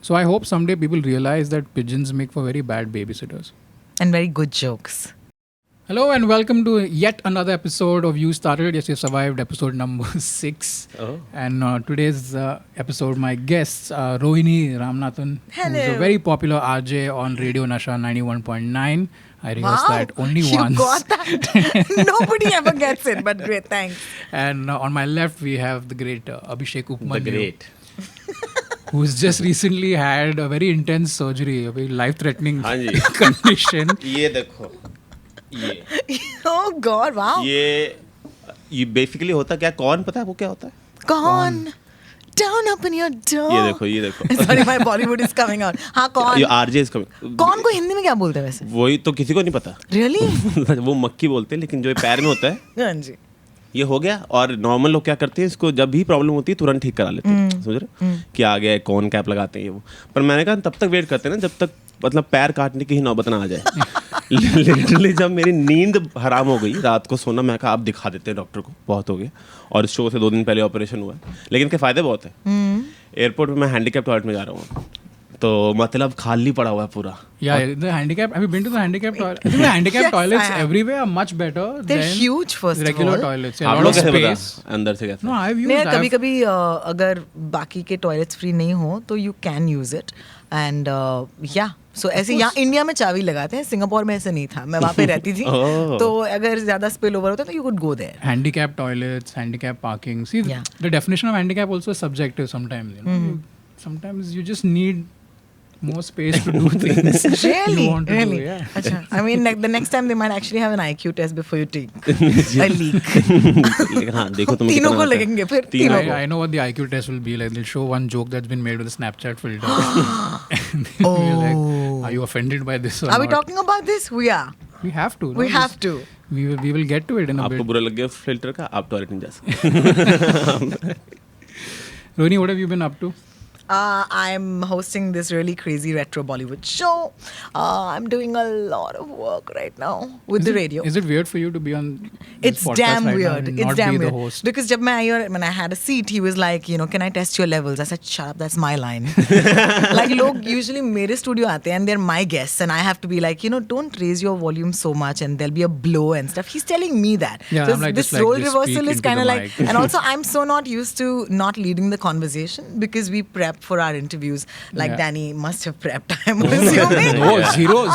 So I hope someday people realize that pigeons make for very bad babysitters. And very good jokes. Hello and welcome to yet another episode of You Started. Yes, you survived episode number 6. Oh. And today's episode, my guests are Rohini Ramanathan, who's a Hello. very popular RJ on Radio Nasha 91.9. I rehearsed Wow, that only you once. got that. Nobody ever gets it, but great, thanks. And on my left, we have the great Abhishek The Upmanyu, great. who's just recently had a very intense surgery, a very life-threatening हाँ जी. condition. ये देखो ये Oh God, wow. ये basically होता क्या, कौन पता है वो क्या होता है? कौन? Down open your door. ये देखो Sorry, my Bollywood is coming out. हाँ कौन? ये आरजे इसका कौन को हिंदी में क्या बोलते हैं वैसे? वही तो किसी को नहीं पता. Really? वो मक्खी बोलते हैं, लेकिन जो ये पैर में होता है हाँ जी. ये हो गया. और नॉर्मल लोग क्या करते हैं, इसको जब भी प्रॉब्लम होती है तुरंत ठीक करा लेते हैं. समझ रहे कि आ गया है, कौन कैप लगाते हैं ये वो. पर मैंने कहा तब तक वेट करते हैं ना जब तक मतलब पैर काटने की ही नौबत ना आ जाए. लिटरली जब मेरी नींद हराम हो गई, रात को सोना, मैं कहा आप दिखा देते हैं डॉक्टर को, बहुत हो गया. और इस शो से 2 दिन पहले ऑपरेशन हुआ है, लेकिन इसके फायदे बहुत है. एयरपोर्ट में मैं हैंडीकैप टॉयलेट में जा रहा हूँ, तो मतलब खाली पड़ा हुआ है पूरा. Yeah, the handicap. Have you been to the handicap toilet? I think the handicap Yes, toilets I have. everywhere are much better They're than huge, first of regular all. toilets. A आप lot लोग of कैसे space. पता अंदर से कैसे? No, I've used. नहीं, I've- कभी कभी अगर बाकी के टॉयलेट्स फ्री नहीं हो तो you can use it and या सो ऐसे यहाँ इंडिया में चाबी लगाते हैं. सिंगापुर में ऐसे नहीं था, मैं वहाँ पे रहती थी. Oh. तो अगर ज्यादा स्पिल ओवर होता तो you could go there. handicap toilets, handicap parking. See, Yeah. the definition of handicap also is subjective sometimes. You know, sometimes you just need more space to do things Really? you want to Really? do. Yeah. Acha. I mean, like, the next time they might actually have an IQ test before you take a leak. लेकिन हाँ देखो तुम्हें तीनों कितना को आता है. लगेंगे फिर, तीनों तीनों को. I know what the IQ test will be like. They'll show one joke that's been made with a Snapchat filter. And they'll be like, are you offended by this or Are we not? talking about this? We are. We have to. We no? have to. We will get to it in a आपको bit. बुरा लग गया filter का, आप toilet नहीं जा सकते. Rohini, what have you been up to? I'm hosting this really crazy retro Bollywood show. I'm doing a lot of work right now with the radio. Is it weird for you to be on this It's podcast damn right now weird. and It's not damn be the weird. host? Because जब मैं आई और when I had a seat, he was like, you know, can I test your levels? I said, shut up, that's my line. Like लोग usually मेरे studio आते हैं and they're my guests and I have to be like, you know, don't raise your volume so much and there'll be a blow and stuff. He's telling me that. Yeah, so I'm like, this just like, role just reversal speak is into kind of the like, mic. and also I'm so not used to not leading the conversation because we prep for our interviews. Like Yeah. Danny must have prepped, I'm assuming. No,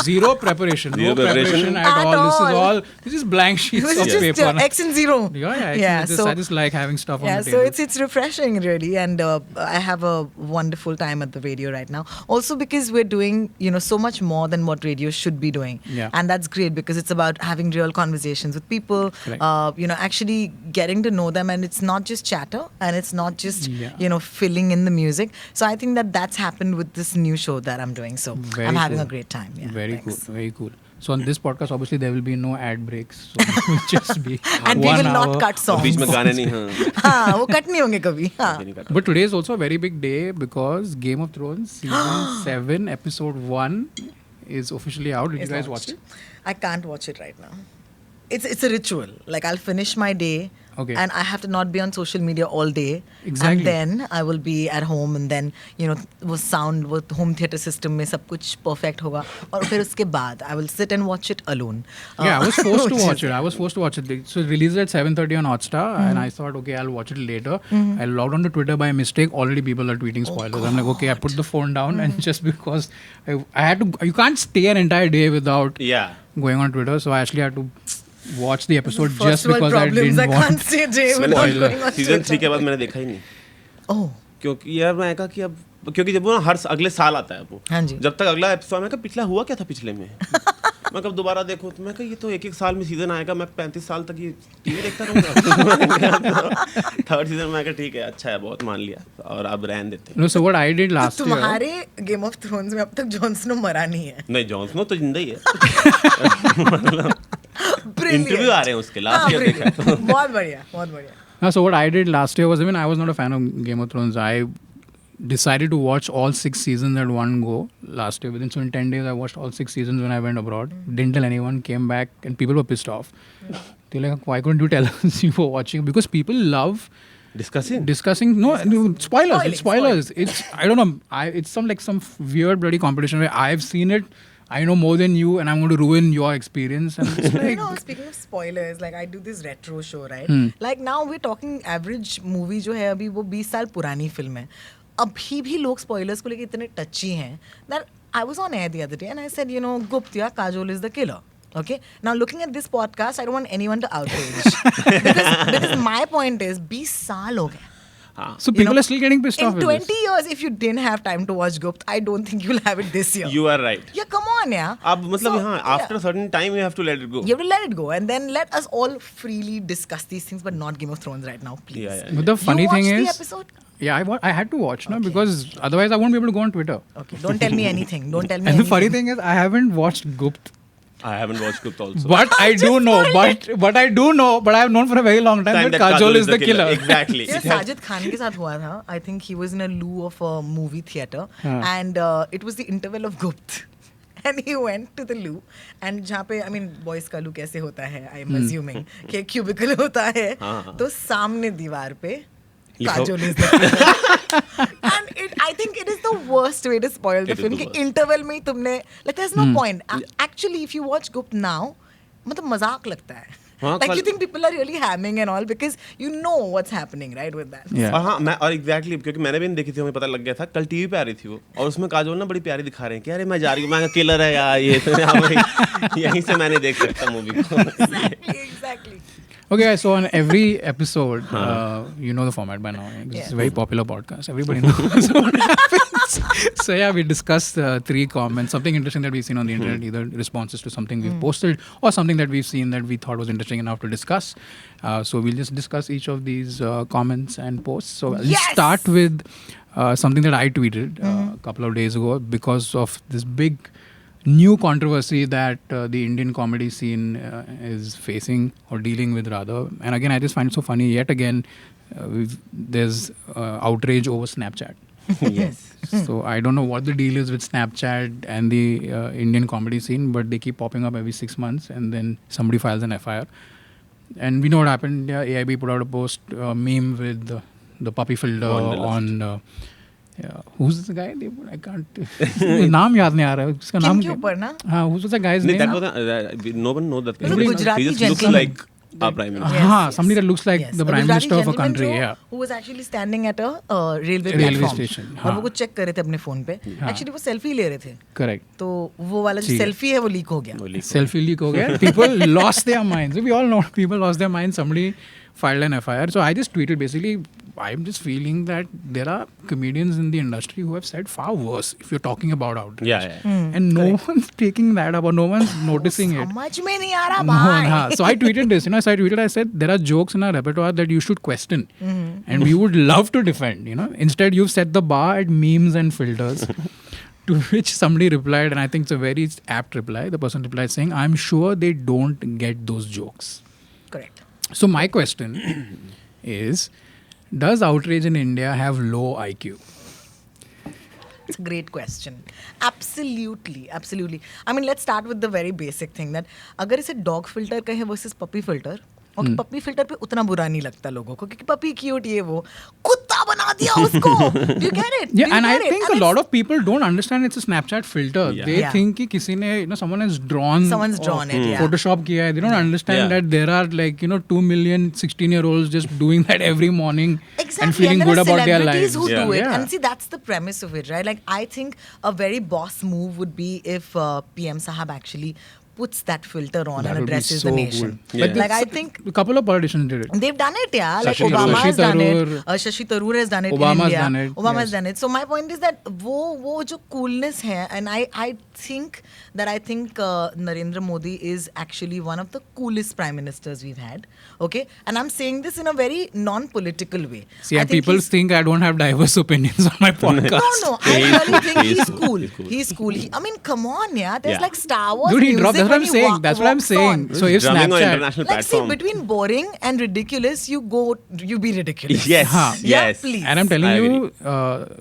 zero preparation. Zero No preparation preparation. at At all. This is blank It sheets was of just paper. X and zero. Yeah, I just like having stuff on Yeah, the so table. it's refreshing really, and I have a wonderful time at the radio right now. Also because we're doing so much more than what radio should be doing, Yeah. and that's great because it's about having real conversations with people. Correct. Actually getting to know them, and it's not just chatter, and it's not just Yeah. filling in the music. So I think that's happened with this new show that I'm doing. So Very I'm having cool. a great time. Yeah, Very thanks. cool, very cool. So on this podcast, obviously there will be no ad breaks. So it will just be And we 1 will not hour. cut songs. बीच में गाने नहीं. हाँ हाँ, वो cut नहीं होंगे कभी. हाँ. नहीं काटा. But today is also a very big day because Game of Thrones season 7 episode 1 is officially out. Did you It's guys launched. watch it? I can't watch it right now. It's a ritual. Like I'll finish my day, Okay. and I have to not be on social media all day. Exactly. And then I will be at home, and then वो sound, वो home theater system में सब कुछ perfect होगा. और फिर उसके बाद I will sit and watch it alone. Yeah, I was forced to which watch is- it. I was forced to watch it. So it released at 7:30 on Hotstar, and I thought, okay, I'll watch it later. I logged on to Twitter by mistake. Already people are tweeting spoilers. I'm like, okay, I put the phone down, and just because I had to, you can't stay an entire day without Yeah. going on Twitter. So I actually had to watch the episode First just world because I problems. didn't I can't want. stay a day मैंने without Spoiler. going on season 3 Twitter. के बाद मैंने देखा ही नहीं, Oh. क्योंकि यार मैं कहा कि अब क्योंकि जब वो हर अगले साल आता है वो, हाँ जी. जब तक अगला एपिसोड, मैं कहा पिछला हुआ क्या था पिछले में. मैं कब दोबारा देखूं, तो मैं कहा ये तो एक साल में सीजन आएगा, मैं 35 साल तक ये टीवी देखता रहूंगा. थर्ड सीजन मैं कहा ठीक है, अच्छा है, बहुत मान लिया और अब रहने देते हैं. No, so what I did last year. तुम्हारे गेम ऑफ थ्रोन्स में अब तक जॉन स्नो मरा नहीं है. नहीं, जॉन स्नो तो जिंदा ही है. Brilliant. इंटरव्यू आ रहे हैं उसके, लास्ट हाँ, ईयर देखा है. brilliant. बहुत बढ़िया, बहुत बढ़िया. No, so what I did last year was, I mean, I was not a fan of Game of Thrones. I decided to watch all 6 seasons at one go last year. Within 10 days, I watched all 6 seasons when I went abroad. Didn't tell anyone, came back, and people were pissed off. They're like, why couldn't you tell us you were watching? Because people love Discussing? No, spoilers. It's Spoiling. spoilers. It's I don't know. It's some weird bloody competition where I've seen it. I know more than you, and I'm going to ruin your experience. And it's like, You know, speaking of spoilers, like I do this retro show, right? Like now we're talking average movie जो है अभी वो 20 साल पुरानी film है. अभी भी लोग spoilers को लेके इतने touchy हैं that I was on air the other day and I said, you know, Gupta, Kajol is the killer. Okay. Now looking at this podcast, I don't want anyone to outrage because my point is 20 साल हो गए. so people are still getting pissed off In with 20 this. years, if you didn't have time to watch Gupt, I don't think you'll have it this year. You are right. Yeah, come on, yeah. अब मतलब So, हाँ, after a certain time you have to let it go. You have to let it go and then let us all freely discuss these things, but not Game of Thrones right now, please. Yeah. But the funny you thing watched the is, episode? yeah, I had to watch now Okay. because otherwise I won't be able to go on Twitter. Okay, don't tell me anything. Don't tell me And anything. the funny thing is, I haven't watched Gupt. I haven't watched Gupta also. But I do know, but I do know, but I have known for a very long time that Kajol is the killer. Exactly. Yeah, Sajid Khan के साथ हुआ था. I think he was in a loo of a movie theater and it was the interval of Gupt. And he went to the loo and जहाँ पे I mean boys का loo कैसे होता है I'm assuming कि एक cubicle होता है तो सामने दीवार पे Kajol is the killer. And I think it is the worst way to spoil the It is film the कि worst. interval में ही तुमने like there's no point. Actually if you watch Gupt now मतलब मजाक लगता है. हाँ, Like you think people are really hamming and all because you know what's happening right with that. Yeah. और हाँ मैं और एग्जैक्टली क्योंकि मैंने भी नहीं देखी थी हमें पता लग गया था कल टीवी पे आ रही थी वो और उसमें काजोल ना बड़ी प्यारी दिखा रहे हैं कि अरे मैं जा रही हूँ मैं किलर है यार ये तो यहाँ वही यहीं से मैंने देख सकता मूवी को Exactly. Okay, so on every episode, you know the format by now. It's a very popular podcast. Everybody knows what happens. So yeah, we discuss 3 comments, something interesting that we've seen on the internet, either responses to something we've posted or something that we've seen that we thought was interesting enough to discuss. So we'll just discuss each of these comments and posts. So I'll start with something that I tweeted a couple of days ago because of this big new controversy that the Indian comedy scene is facing or dealing with rather. And again, I just find it so funny. Yet again, there's outrage over Snapchat. yes So I don't know what the deal is with Snapchat and the Indian comedy scene, but they keep popping up every 6 months and then somebody files an FIR. And we know what happened. AIB put out a post, meme with the puppy filter on... who's this guy? I can't. नाम याद नहीं आ रहा है उसका नाम. के ऊपर ना? हाँ, who's the guy's नहीं name? that was no one knows that He's a Gujarati he just looks gentleman. like our prime minister हाँ, somebody that looks like the a prime Gujarati minister of a gentleman country. जो- Yeah. Who was actually standing at a railway Railway platform. station, और हाँ. वो कुछ check कर रहे थे अपने फोन पे. Actually वो सेल्फी ले रहे थे. Correct. तो वो वाला जो ठीक है. सेल्फी है वो लीक हो गया. Selfie leak हो गया. People lost their minds. We all know people lost their minds. Somebody filed an FIR. So I just tweeted basically, I'm just feeling that there are comedians in the industry who have said far worse if you're talking about outrage. yeah And no one's taking that up or no one's noticing it. समझ में नहीं आ रहा No, भाई. हाँ. So I tweeted this, I said there are jokes in our repertoire that you should question and we would love to defend, Instead you've set the bar at memes and filters. To which somebody replied, and I think it's a very apt reply. The person replied saying, I'm sure they don't get those jokes. Correct. So my question is, does outrage in India have low IQ? It's a great question. Absolutely. I mean, let's start with the very basic thing that अगर इसे dog filter कहे versus puppy filter, और puppy filter पे उतना बुरा नहीं लगता लोगों को क्योंकि puppy cute ये वो कुत्ता बना दिया उसको. Do you get it? Yeah, and I think a lot of people don't understand it's a Snapchat filter. Yeah. They Yeah. think कि किसी ने, someone has drawn Someone's drawn it, yeah. Photoshop किया है. They don't understand Yeah. that there are 2 million 16-year-olds just doing that every morning Exactly. and feeling there good are about their celebrities lives. who Yeah. do it. Yeah. And see, that's the premise of it, right? Like, I think a very boss move would be if PM Sahab actually puts that filter on That and would be addresses so the nation. good. Yeah. Like, I think A couple of politicians did it. they've done it, yeah. Like Shashi Obama Tharoor. has done it. Shashi Shashi Tharoor has done it Obama's in India. done it, Obama yes. has done it. So my point is that वो जो coolness है, and I think Narendra Modi is actually one of the coolest prime ministers we've had. Okay, and I'm saying this in a very non-political way. See, I and think people he's- think I don't have diverse opinions on my podcast. No, I really think He's he's cool. cool. He's cool. He's cool. I mean, come on, yeah. There's Yeah. like Star Wars Dude, he music dropped. That's what when I'm he saying. That's what I'm walks saying. on. So if drumming on Snapchat, international Like, see, platform between boring and ridiculous, you be ridiculous. yes Huh. Yeah, yes please. and I'm telling I you,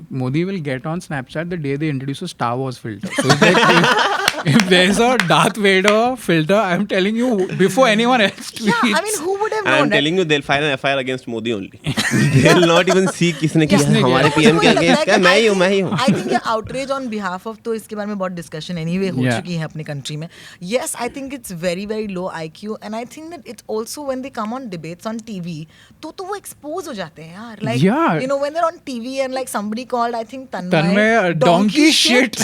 Modi will get on Snapchat the day they introduce a Star Wars filter. So it's like, if there's a Darth Vader filter, I'm telling you, before anyone else tweets. Yeah, I mean, who would have known. I'm telling you, they'll file an FIR against Modi only. They'll not even see किसने किया है, हमारे PM के against क्या, मैं ही हूँ. I think ये outrage on behalf of, तो इसके बारे में बहुत discussion anyway हो Yeah. चुकी है अपने country में. Yes, I think it's very very low IQ, and I think that it's also when they come on debates on TV, तो वो expose हो जाते हैं यार. Like Yeah. you know when they're on TV and like somebody called, I think Tanmay, donkey shit.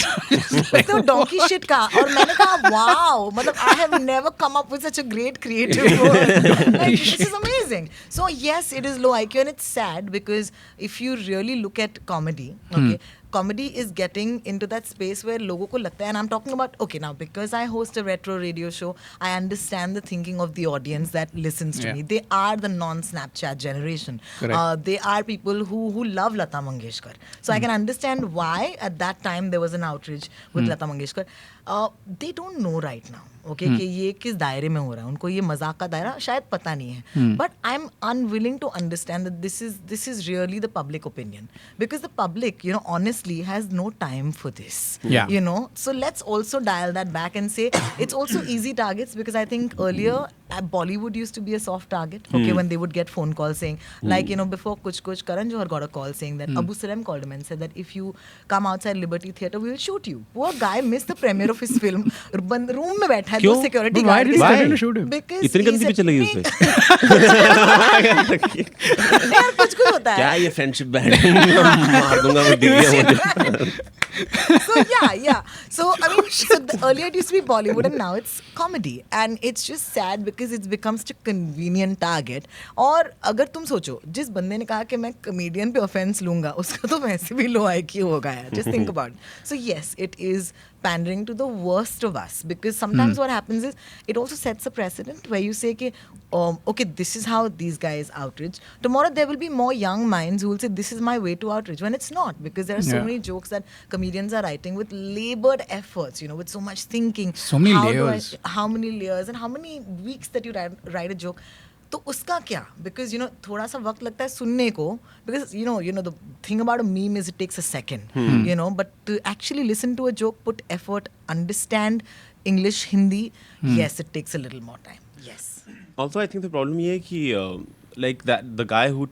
तो donkey shit का, और मैंने कहा wow, मतलब I have never come up with such a great creative word. Like, this is amazing. So yes, it is low IQ, and it's sad because if you really look at comedy, okay, comedy is getting into that space where लोगों को लगता है, and I'm talking about, okay, now because I host a retro radio show, I understand the thinking of the audience that listens to Yeah. me. They are the non-Snapchat generation. Correct. They are people who love Lata Mangeshkar. So I can understand why at that time there was an outrage with Lata Mangeshkar. They don't know right now, okay, कि ये किस दायरे में हो रहा है. उनको ये मजाक का दायरा शायद पता नहीं है. But I'm unwilling to understand that this is really the public opinion, because the public, you know, honestly has no time for this. Yeah. You know, so let's also dial that back and say it's also easy targets, because I think earlier Bollywood used to be a soft target, okay, when they would get phone calls saying, like, you know, before Kuch Kuch, Karan Johar got a call saying that Abu Salam called him and said that if you come outside Liberty Theatre, we will shoot you. Poor guy missed the premiere of his film. Room में बैठा है, दो क्यों? security But why guard did के he साथ. tell him to shoot him? Because इतनी he गंदी said- picture लगी नहीं, उसमें. यार कुछ होता है. क्या ये फ्रेंडशिप बैंड मार दूंगा मैं, दिख गया मुझे. So yeah. So I mean, earlier it used to be Bollywood and now it's comedy, and it's just sad because it's become such a convenient target. और अगर तुम सोचो, जिस बंदे ने कहा कि मैं comedian पे offense लूंगा, उसका तो वैसे भी low IQ होगा यार. Just think about it. So yes, it is pandering to the worst of us, because sometimes what happens is it also sets a precedent where you say कि okay, this is how these guys outrage. Tomorrow there will be more young minds who will say this is my way to outrage, when it's not, because there are so Yeah. many jokes that comedians are writing with labored efforts, you know, with so much thinking. So many How do layers. how many layers and how many weeks that you write a joke. तो उसका क्या? Because you know थोड़ा सा वक्त लगता है सुनने को, because you know the thing about a meme is it takes a second, you know, but to actually listen to a joke, put effort, understand English, Hindi, yes, it takes a little more time. Yes. Also, I think the problem ये है कि like that the guy who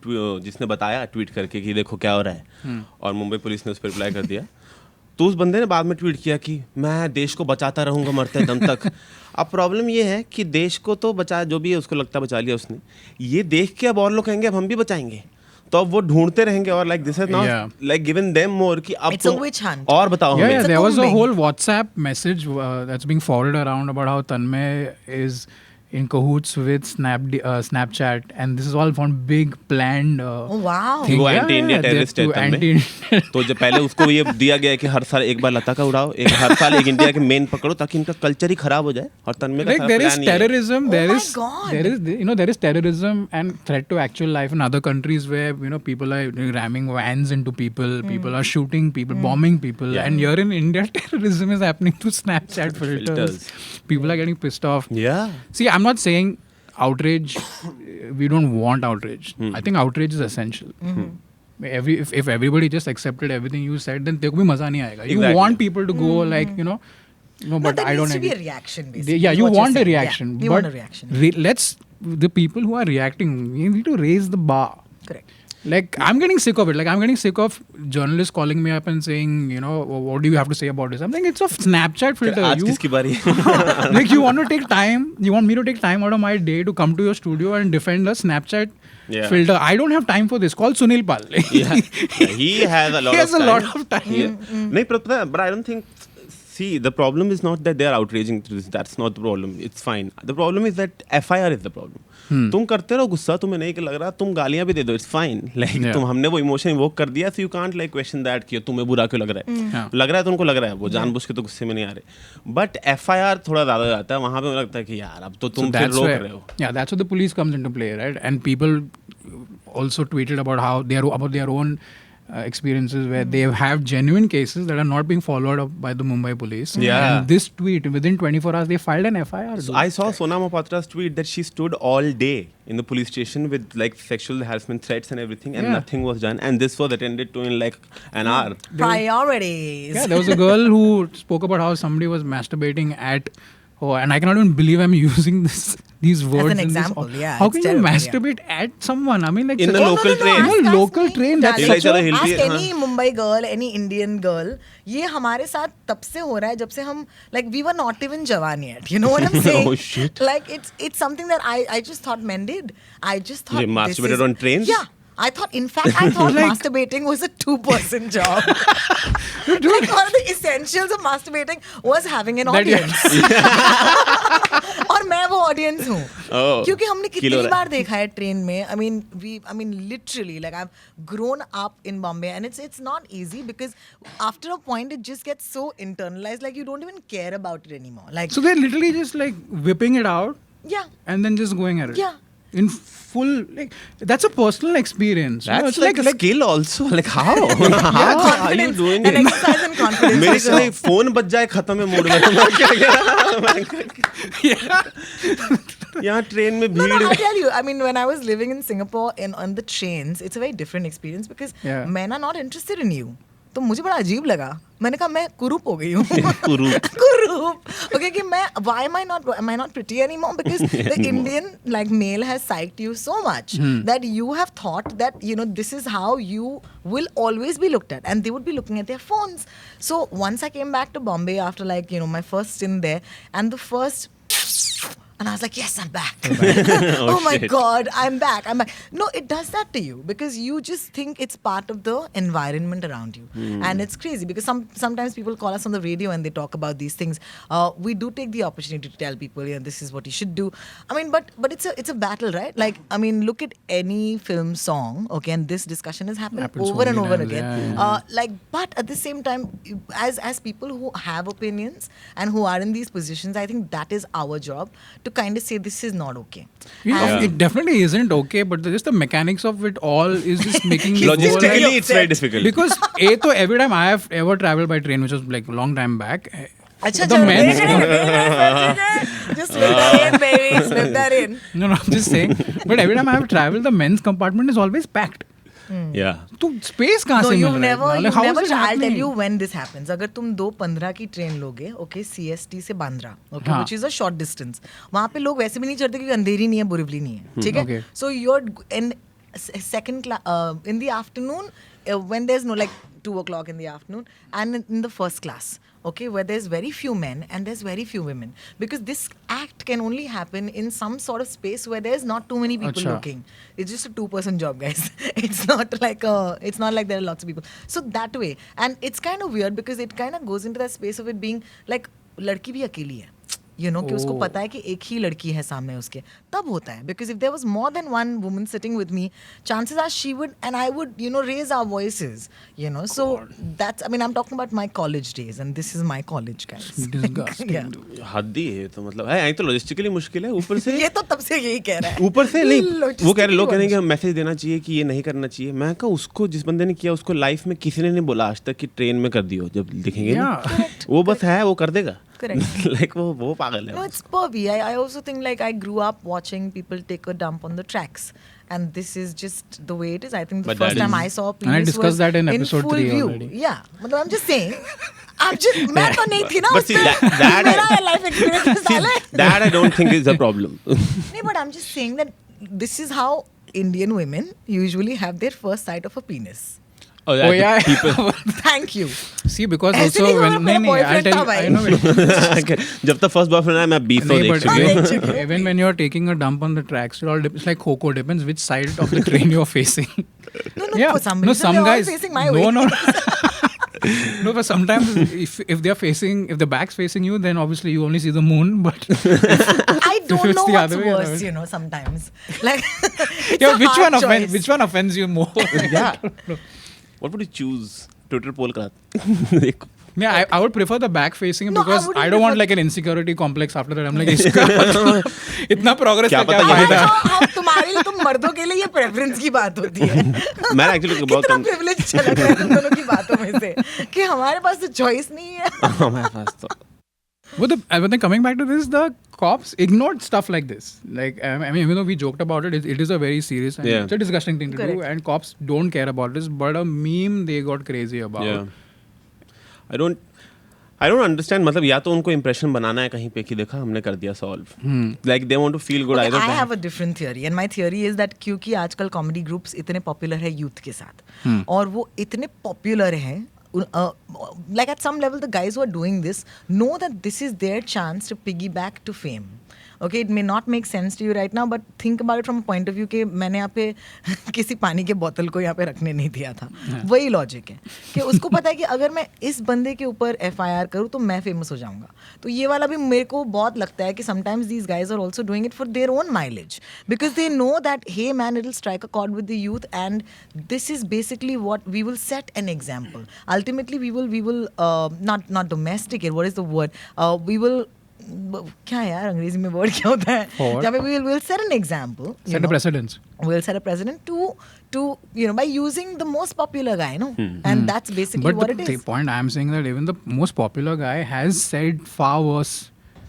जिसने बताया tweet करके कि देखो क्या हो रहा है, और मुंबई पुलिस ने उस पर रिप्लाई कर दिया, तो उस बंदे ने बाद में ट्वीट किया कि मैं देश को बचाता रहूंगा मरते दम तक. अब प्रॉब्लम ये है कि देश को तो बचा, जो भी है उसको लगता बचा लिया उसने, ये देख के अब और लोग कहेंगे अब हम भी बचाएंगे, तो अब वो ढूंढते रहेंगे, और like this is now Yeah. like given them more कि अब It's a तुम witch hunt. और बताओ Yeah, हमें. yeah, It's a there was a combing. whole WhatsApp message that's being forwarded around about how Tanmay is in cahoots with Snapchat, and this is all one big planned Oh wow. thing. वो Yeah, anti India yeah, terrorist है to Tanmay. anti-Indian. तो जब पहले उसको ये दिया गया है कि हर साल एक बार लता का उड़ाओ, हर साल एक इंडिया के मेन पकड़ो, ताकि इनका कल्चर ही खराब हो जाए, और तन्मय का Like सारा there is plan ये है. terrorism, Oh there my is God. there is terrorism and threat to actual life in other countries where people are ramming vans into people, people are shooting people, bombing people, Yeah. and here in India terrorism is happening through Snapchat filters. People are getting pissed off. Yeah. See, I'm not saying outrage. We don't want outrage. I think outrage is essential. If everybody just accepted everything you said, then there could be maza nahi aayega. You Exactly. want people to go like no, No, but there I don't needs to be agree. a reaction, Yeah, basically. you is what want you're a saying. reaction. Yeah, we but want a reaction. let's the people who are reacting, you need to raise the bar. Correct. Like I'm getting sick of it. Like I'm getting sick of journalists calling me up and saying, what do you have to say about this? I'm like, it's a Snapchat filter. आज You, किसकी बारी है? like you want to take time, you want me to take time out of my day to come to your studio and defend a Snapchat Yeah. filter. I don't have time for this. Call Sunil Pal. Yeah. He has a lot He has of a time. lot of time. Yeah. नहीं, but I don't think. See, the problem is not that they are outraging this. That's not the problem. It's fine. The problem is that FIR is the problem. तुम करते रहो गुस्सा, तुम्हें नहीं लग रहा, तुम गालियां भी दे दो. It's fine. Like Yeah. तुम हमने वो इमोशन इवोक कर दिया, so you can't like question that कि तुम्हें बुरा क्यों लग रहा है. Yeah. लग रहा है तो उनको लग रहा है, वो जानबूझ के तो गुस्से में नहीं आ रहे. But FIR थोड़ा ज़्यादा हो जाता है. वहाँ पे मुझे लगता है कि यार अब तो तुम फिर रोक रहे हो. Yeah, that's where the police comes into play, right? And people also tweeted about how about their own experiences where they have genuine cases that are not being followed up by the Mumbai police. Yeah. And this tweet, within 24 hours, they filed an FIR. So I saw Sonam Mopatra's tweet that she stood all day in the police station with like sexual harassment threats and everything, and Yeah. nothing was done. And this was attended to in like an hour. Priorities. Yeah, there was a girl who spoke about how somebody was masturbating at Oh, and I cannot even believe I'm using these words. an in this. example, yeah, How it's can you terrible, yeah. masturbate at someone? I mean, like In such a a- local train. In a ask local me, train. That's darling. such a. Hilly Ask हाँ. any Mumbai girl, any Indian girl. ये हमारे साथ तब से हो रहा है जब से हम like we were not even जवान yet. You know what I'm saying? Oh, shit. Like it's something that I just thought men did. I just thought They this masturbated is- on trains? Yeah. I thought, in fact, masturbating was a 2-person job. Like one of the essentials of masturbating was having an That you- audience. और मैं वो audience हूँ. Oh, क्योंकि हमने kilo कितनी रहा। बार देखा है ट्रेन में. I mean literally, like I've grown up in Bombay, and it's not easy because after a point it just gets so internalized, like you don't even care about it anymore. Like So they're literally just like whipping it out yeah, and then just going at it. Yeah. In full, like that's a personal experience. you know, That's it's like a skill also. Like how? How are you confidence doing and it? exercise and confidence. मेरे Like, से नहीं phone बज जाए खत्म है mood में तो मैं क्या यहाँ ट्रेन में No, भीड़ I tell you. I mean, when I was living in Singapore on the trains, it's a very different experience because Yeah. men are not interested in you. तो मुझे बड़ा अजीब लगा. मैंने कहा मैं कुरूप हो गई हूँ. कुरूप. कुरूप. Okay, कि मैं why am I not pretty anymore? Because the Indian like male has psyched you so much that you have thought that this is how you will always be looked at, and they would be looking at their phones. So once I came back to Bombay after my first stint there, and the first. And I was like, yes, I'm back. Oh my shit. God, I'm back. No, it does that to you because you just think it's part of the environment around you. And it's crazy because sometimes people call us on the radio and they talk about these things. We do take the opportunity to tell people, this is what you should do. I mean, but it's a battle, right? Like, I mean, look at any film song, okay, and this discussion has happened Happens so over and many over times, again. yeah. But at the same time, as people who have opinions and who are in these positions, I think that is our job to kind of say this is not okay. Yeah, it definitely isn't okay, but just the mechanics of it all is just making me go Logistically, like, it's very difficult. because तो every time I have ever traveled by train, which was like a long time back, अच्छा the चलो men's just slip that in, baby, slip that in. no, I'm just saying. But every time I have traveled, the men's compartment is always packed. Yeah. तो space कहाँ No, से मिल you've रहा है? never, Like, you've how is never. it I'll tell happening? you when this happens. अगर तुम 2:15 की train लोगे, okay, CST से बांद्रा, okay, हाँ. which is a short distance. वहाँ पे लोग वैसे भी नहीं चढ़ते क्योंकि अंधेरी नहीं है, बोरिवली नहीं है, ठीक है? Okay. So you're in in the afternoon when there's no like 2:00 in the afternoon, and in the first class. Okay, where there's very few men and there's very few women, because this act can only happen in some sort of space where there's not too many people Acha. looking. It's just a 2-person job, guys. It's not like there are lots of people. So that way, and it's kind of weird because it kind of goes into that space of it being like लड़की भी अकेली है. कि उसको पता है कि एक ही लड़की है सामने उसके, तब होता है. Because if there was more than one woman sitting with me, chances are she would and I would, raise our voices, So that's, I mean, I'm talking about my college days, and this is my college, guys. Disgusting. Yeah. हद ही है तो मतलब है तो logistically मुश्किल है ऊपर से ये तो तब से यही कह रहा है. ऊपर से नहीं वो कह रहे लोग कह रहे हैं कि Logistically मैसेज देना चाहिए कि ये नहीं करना चाहिए. मैं कहा उसको जिस बंदे ने किया उसको लाइफ में किसी ने नहीं बोला आज तक कि ट्रेन में कर दियो. जब दिखेंगे ना Correct. वो बस है वो कर देगा. Correct. लाइक वो पागल No, है. it's pervy. I also think like I grew up watching people take a dump on the tracks. And this is just the way it is. I think the But first that time is- I saw a And I penis discussed was that in in episode full 3 view. already. Yeah, but I'm just saying. मैं तो नहीं थी ना But उस see, पे. that- मेरा life experience See, साला है. that I don't think is a problem. नहीं, but I'm just saying that this is how Indian women usually have their first sight of a penis. Oh, Oh yeah. People. Thank you. See, because ऐसे also नहीं when होगा, मेरा नहीं, I'll boyfriend tell था you, I भाई. know it. जब तक first boyfriend आया मैं 20 नहीं, देख but चुकी हूँ. देख चुकी हूँ. even when you're taking a dump on the tracks, it all it's like Coco, depends which side of the train you're facing. No, Yeah. for some No, reason some they're all guys. facing my no, way. no. No, but sometimes if the back's facing you, then obviously you only see the moon. But I don't it's know the what's other way worse, around. sometimes. Like, it's yeah, a which hard one offends? choice. Which one offends you more? Yeah. What would you choose? Twitter poll करा. देखो. Yeah, I would prefer the back facing No, I because wouldn't I don't want prefer- like an insecurity complex after that. I'm like, इसका इतना progress क्या का क्या पता ये फायदा? हाँ, तुम्हारे लिए, तुम मर्दों के लिए ये प्रेफरेंस की बात होती है. मैं एक्चुअली बहुत कितना कम. प्रिविलेज चला गया तुम दोनों की बातों में से कि हमारे पास तो चॉइस नहीं है. हमारे पास तो. But then coming back to this, the cops ignored stuff like this. Like, I mean, even though we joked about it, it is a very serious and Yeah. it's a disgusting thing to Correct. do. And cops don't care about this. But a meme they got crazy about. Yeah. I don't understand, मतलब या तो उनको impression बनाना है कहीं पे कि देखा हमने कर दिया solve, like they want to feel good. Okay, I have a different theory and my theory is that क्योंकि आजकल कॉमेडी ग्रुप्स इतने पॉपुलर है यूथ के साथ और वो इतने पॉपुलर हैं like at some level the guys who are doing this know that this is their chance to piggyback to fame. Okay, it may not make sense to you right now, but think about it from a point of view कि मैंने यहाँ पे किसी पानी के बोतल को यहाँ पे रखने नहीं दिया था. वही लॉजिक है कि उसको पता है कि अगर मैं इस बंदे के ऊपर FIR करूँ तो मैं फेमस हो जाऊँगा. तो ये वाला भी मेरे को बहुत लगता है कि sometimes these guys are also doing it for their own mileage because they know that hey man, it'll strike a chord with the youth and this is basically what we will set an example. Ultimately, we will not domesticate. What is the word? We will क्या है यार अंग्रेजी में word क्या होता है जब we will set an example, set a precedence. We'll set a precedent to by using the most popular guy, no? And that's basically what it is. But the point I'm saying that even the most popular guy has said far worse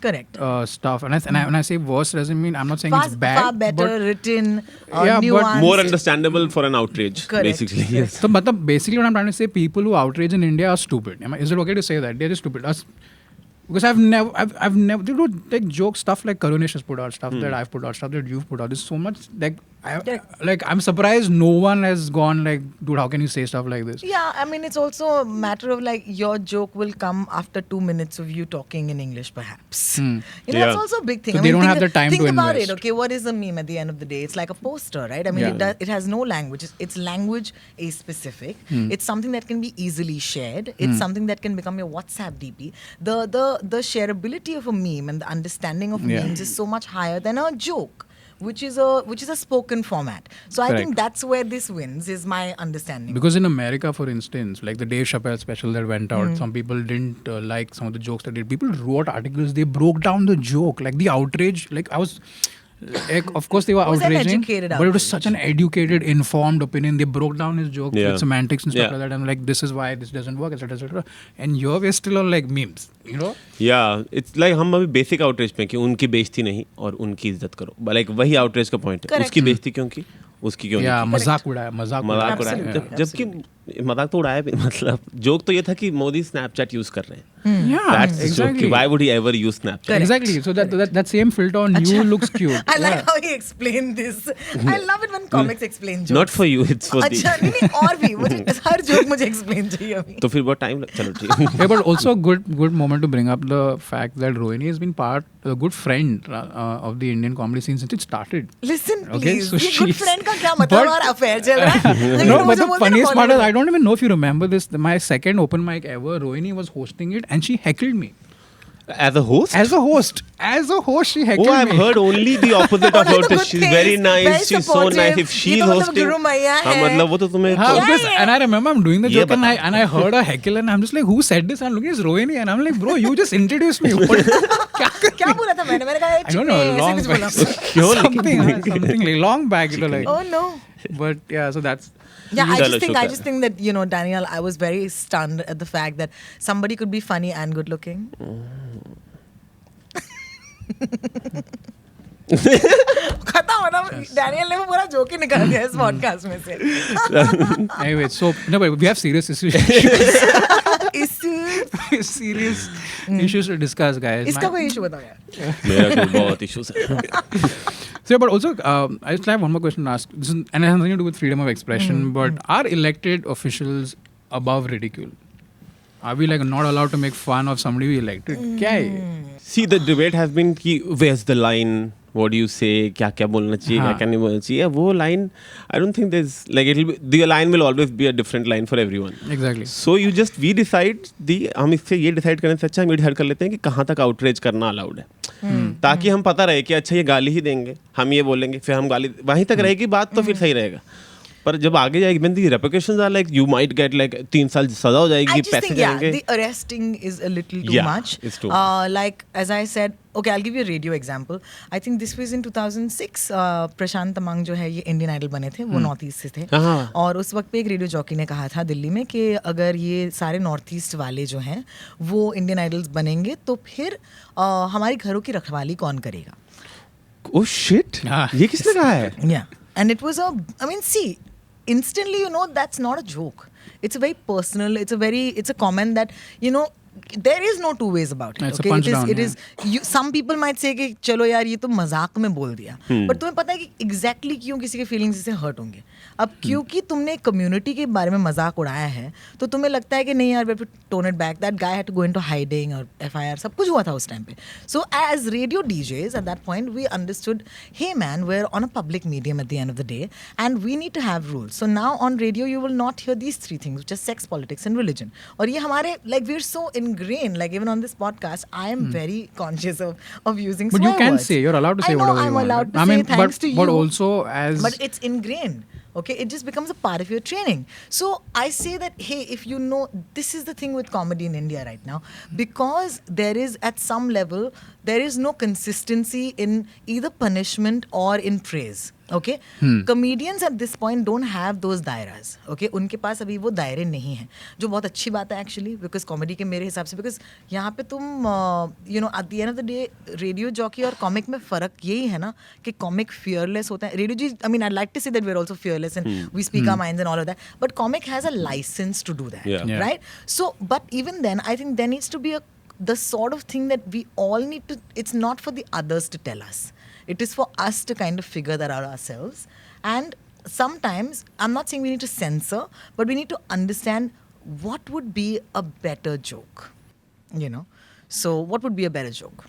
correct stuff, and when I say worse doesn't mean I'm not saying it's bad, far better but written, yeah, nuanced, but more understandable for an outrage. Correct. Basically. Yes. so but basically what I'm trying to say, people who outrage in India are stupid. Is it okay to say that they're just stupid? Because I've never they do like joke stuff like Karunesh has put out stuff that I've put out, stuff that you've put out. There's so much I'm surprised no one has gone like, dude, how can you say stuff like this? Yeah, I mean, it's also a matter of like your joke will come after 2 minutes of you talking in English, perhaps. That's also a big thing. So they don't have the time think to about invest. it. Okay, what is a meme at the end of the day? It's like a poster, right? I mean, it has no language. It's language specific. It's something that can be easily shared. It's something that can become your WhatsApp DP. The shareability of a meme and the understanding of memes is so much higher than a joke, which is a spoken format. So I think that's where this wins, is my understanding. Because in America, for instance, like the Dave Chappelle special that went out, some people didn't like some of the jokes that did. People wrote articles, they broke down the joke, like the outrage. Like I was, like, of course they were It was an outraging, educated but it was outrage. such an educated, informed opinion. They broke down his joke with semantics and stuff Yeah. like that. I'm like, this is why this doesn't work, etc., etc. And here we're still on like memes, you know? Yeah, it's like हम अभी basic outreach पे कि उनकी बेइज्जती नहीं और उनकी इज्जत करो. लाइक वही आउटरीच का पॉइंट है. Correct. उसकी बेइज्जती क्यों की, उसकी क्यों या नहीं की. मजाक उड़ाया मजाक उड़ाया. Absolutely. जबकि मजाक तो उड़ाया भी, मतलब जोक तो ये था कि मोदी स्नैपचैट यूज कर रहे हैं. Yeah, That's the joke. exactly. Why would he ever use Snapchat? Correct. Exactly. So that same filter on you looks cute. I like how he explained this. I love it when comics explain jokes. Not for you, it's for अच्छा the. नहीं और भी मुझे हर joke मुझे explain चाहिए अभी. तो फिर बहुत टाइम चलो ठीक है. Yeah, but also good moment to bring up the fact that Rohini has been a good friend of the Indian comedy scene since it started. Listen, Okay, please. so ये good she's- friend का क्या मतलब और affair चल रहा है? लेकिन No, but मुझे the बोलते funniest ना part is, follow I don't even know if you remember this. My second open mic ever, Rohini was hosting it and she heckled me. As a host? As a host, she heckled Oh, I've me. heard only the opposite of Only her. the good She's things, very nice. very She's so supportive. nice. If ये she's तो मतलब hosting, गुरु मैया हाँ है. मतलब वो तो तुम्हें. हाँ, Yeah, because, and I remember I'm doing the ये joke and I heard a heckle and I'm just like, who said this? And I'm looking, it's Rohini and I'm like, bro, you just introduced me. क्या बोला था मैंने कहा I don't know, ऐसे long कुछ back. बोला. something like long back, you know, like. Oh no. But yeah, so that's. Yeah, I Chalo, just shukar. think that Daniel, I was very stunned at the fact that somebody could be funny and good looking. खत्म होना Daniel ने वो पूरा joke ही निकाल दिया इस podcast में से. Anyway, so no, but we have serious issues. serious issues to discuss, guys. इसका कोई इशू बताओ यार. मेरा तो बहुत issues है. So, but also, I just have one more question to ask, and it has nothing to do with freedom of expression. But are elected officials above ridicule? Are we like not allowed to make fun of somebody we elected? क्या है? See, the debate has been कि where's the line? What do you say? क्या बोलना चाहिए? क्या नहीं बोलना चाहिए? वो line, I don't think there's like the line will always be a different line for everyone. Exactly. So we decide हम इससे ये decide करने से अच्छा हम ये decide कर लेते हैं कि कहाँ तक outrage करना allowed है. ताकि हम पता रहे कि अच्छा ये गाली ही देंगे, हम ये बोलेंगे, फिर हम गाली वहीं तक रहेगी बात तो फिर सही रहेगा. पर जब आगे जाएगी when the repercussions are like you might get like 3 साल सजा हो जाएगी, I just पैसे think जाएंगे. the arresting is a little too Yeah, much. it's too Like as I said, okay, I'll give you a radio example. I think this was in 2006. प्रशांत तमांग जो है ये Indian idol बने थे, वो north east से थे. हाँ. और उस वक्त पे एक रेडियो जॉकी ने कहा था दिल्ली में कि अगर ये सारे नॉर्थ ईस्ट वाले जो हैं वो इंडियन आइडल्स बनेंगे तो फिर हमारे घरों की रखवाली कौन करेगा. Oh shit! ये किसने कहा है? Yeah. And it was see, instantly, that's not a joke. It's a very personal, it's a comment that, there is no two ways about it. It's a Okay, punch it is. down, It is. Some people might say कि चलो यार ये तो मजाक में बोल दिया, but तुम्हें पता है कि exactly क्यों किसी के feelings इससे hurt होंगे. अब क्योंकि तुमने community के बारे में मजाक उड़ाया है, तो तुम्हें लगता है कि नहीं यार, we have to tone it back. That guy had to go into hiding और FIR सब कुछ हुआ था उस time पे. So as radio DJs at that point we understood, hey man, we're on a public medium at the end of the day, and we need to have rules. So now on radio you will not hear these three things, which is sex, politics, and religion. और ये हमारे like we're so ingrained. Like even on this podcast, I am very conscious of using But swear you can words. say, you're allowed to say I know, whatever I'm you want. allowed to I say mean, thanks to you. but also as... But it's ingrained. Okay, it just becomes a part of your training. So I say that, hey, if you know, this is the thing with comedy in India right now, because there is at some level, there is no consistency in either punishment or in praise. Okay, comedians at this point don't have those dairas. Okay, उनके पास अभी वो दायरे नहीं हैं, जो बहुत अच्छी बात है actually, because comedy के मेरे हिसाब से, because यहाँ पे तुम you know at the end of the day radio jockey और comic में फ़र्क यही है ना कि comic fearless होता है. Radio ji, I mean I'd like to say that we're also fearless and we speak our minds and all of that, but comic has a license to do that, Yeah. right? So, but even then, I think there needs to be the sort of thing that we all need to. It's not for the others to tell us. It is for us to kind of figure that out ourselves. And sometimes, I'm not saying we need to censor, but we need to understand what would be a better joke. You know? So, what would be a better joke?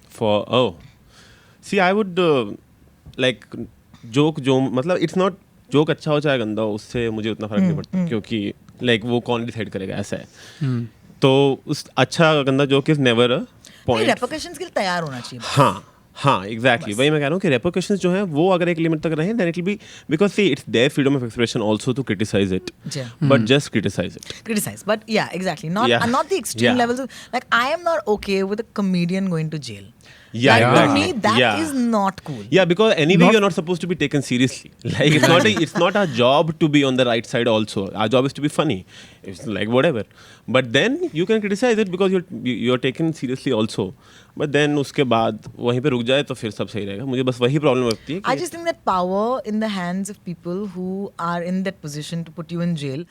See, I would like joke जो मतलब it's not joke अच्छा हो चाहे गंदा हो, उससे मुझे उतना फर्क नहीं पड़ता, क्योंकि like वो कौन डिसाइड करेगा, ऐसा है. तो उस अच्छा गंदा joke is never a point. Repercussions के लिए तैयार होना चाहिए. हाँ एग्जैक्टली वही मैं कह रहा हूँ कि रेपोकेशंस जो हैं वो अगर एक लिमिट तक रहें, then it will be, because see it's their freedom of expression also to criticize it, but just criticize it. Criticize, but yeah, exactly. Not Yeah. not the extreme Yeah. levels of, like I am not okay with a comedian going to jail. Yeah, Like, to exactly. me that Yeah. is not cool. Yeah, because anyway you're not supposed to be taken seriously. Like it's not our job to be on the right side also. Our job is to be funny. It's like whatever. But then you can criticize it because you're taken seriously also. But then उसके बाद वहीं पे रुक जाए तो फिर सब सही रहेगा. मुझे बस वही प्रॉब्लम लगती है. I just think that power in the hands of people who are in that position to put you in jail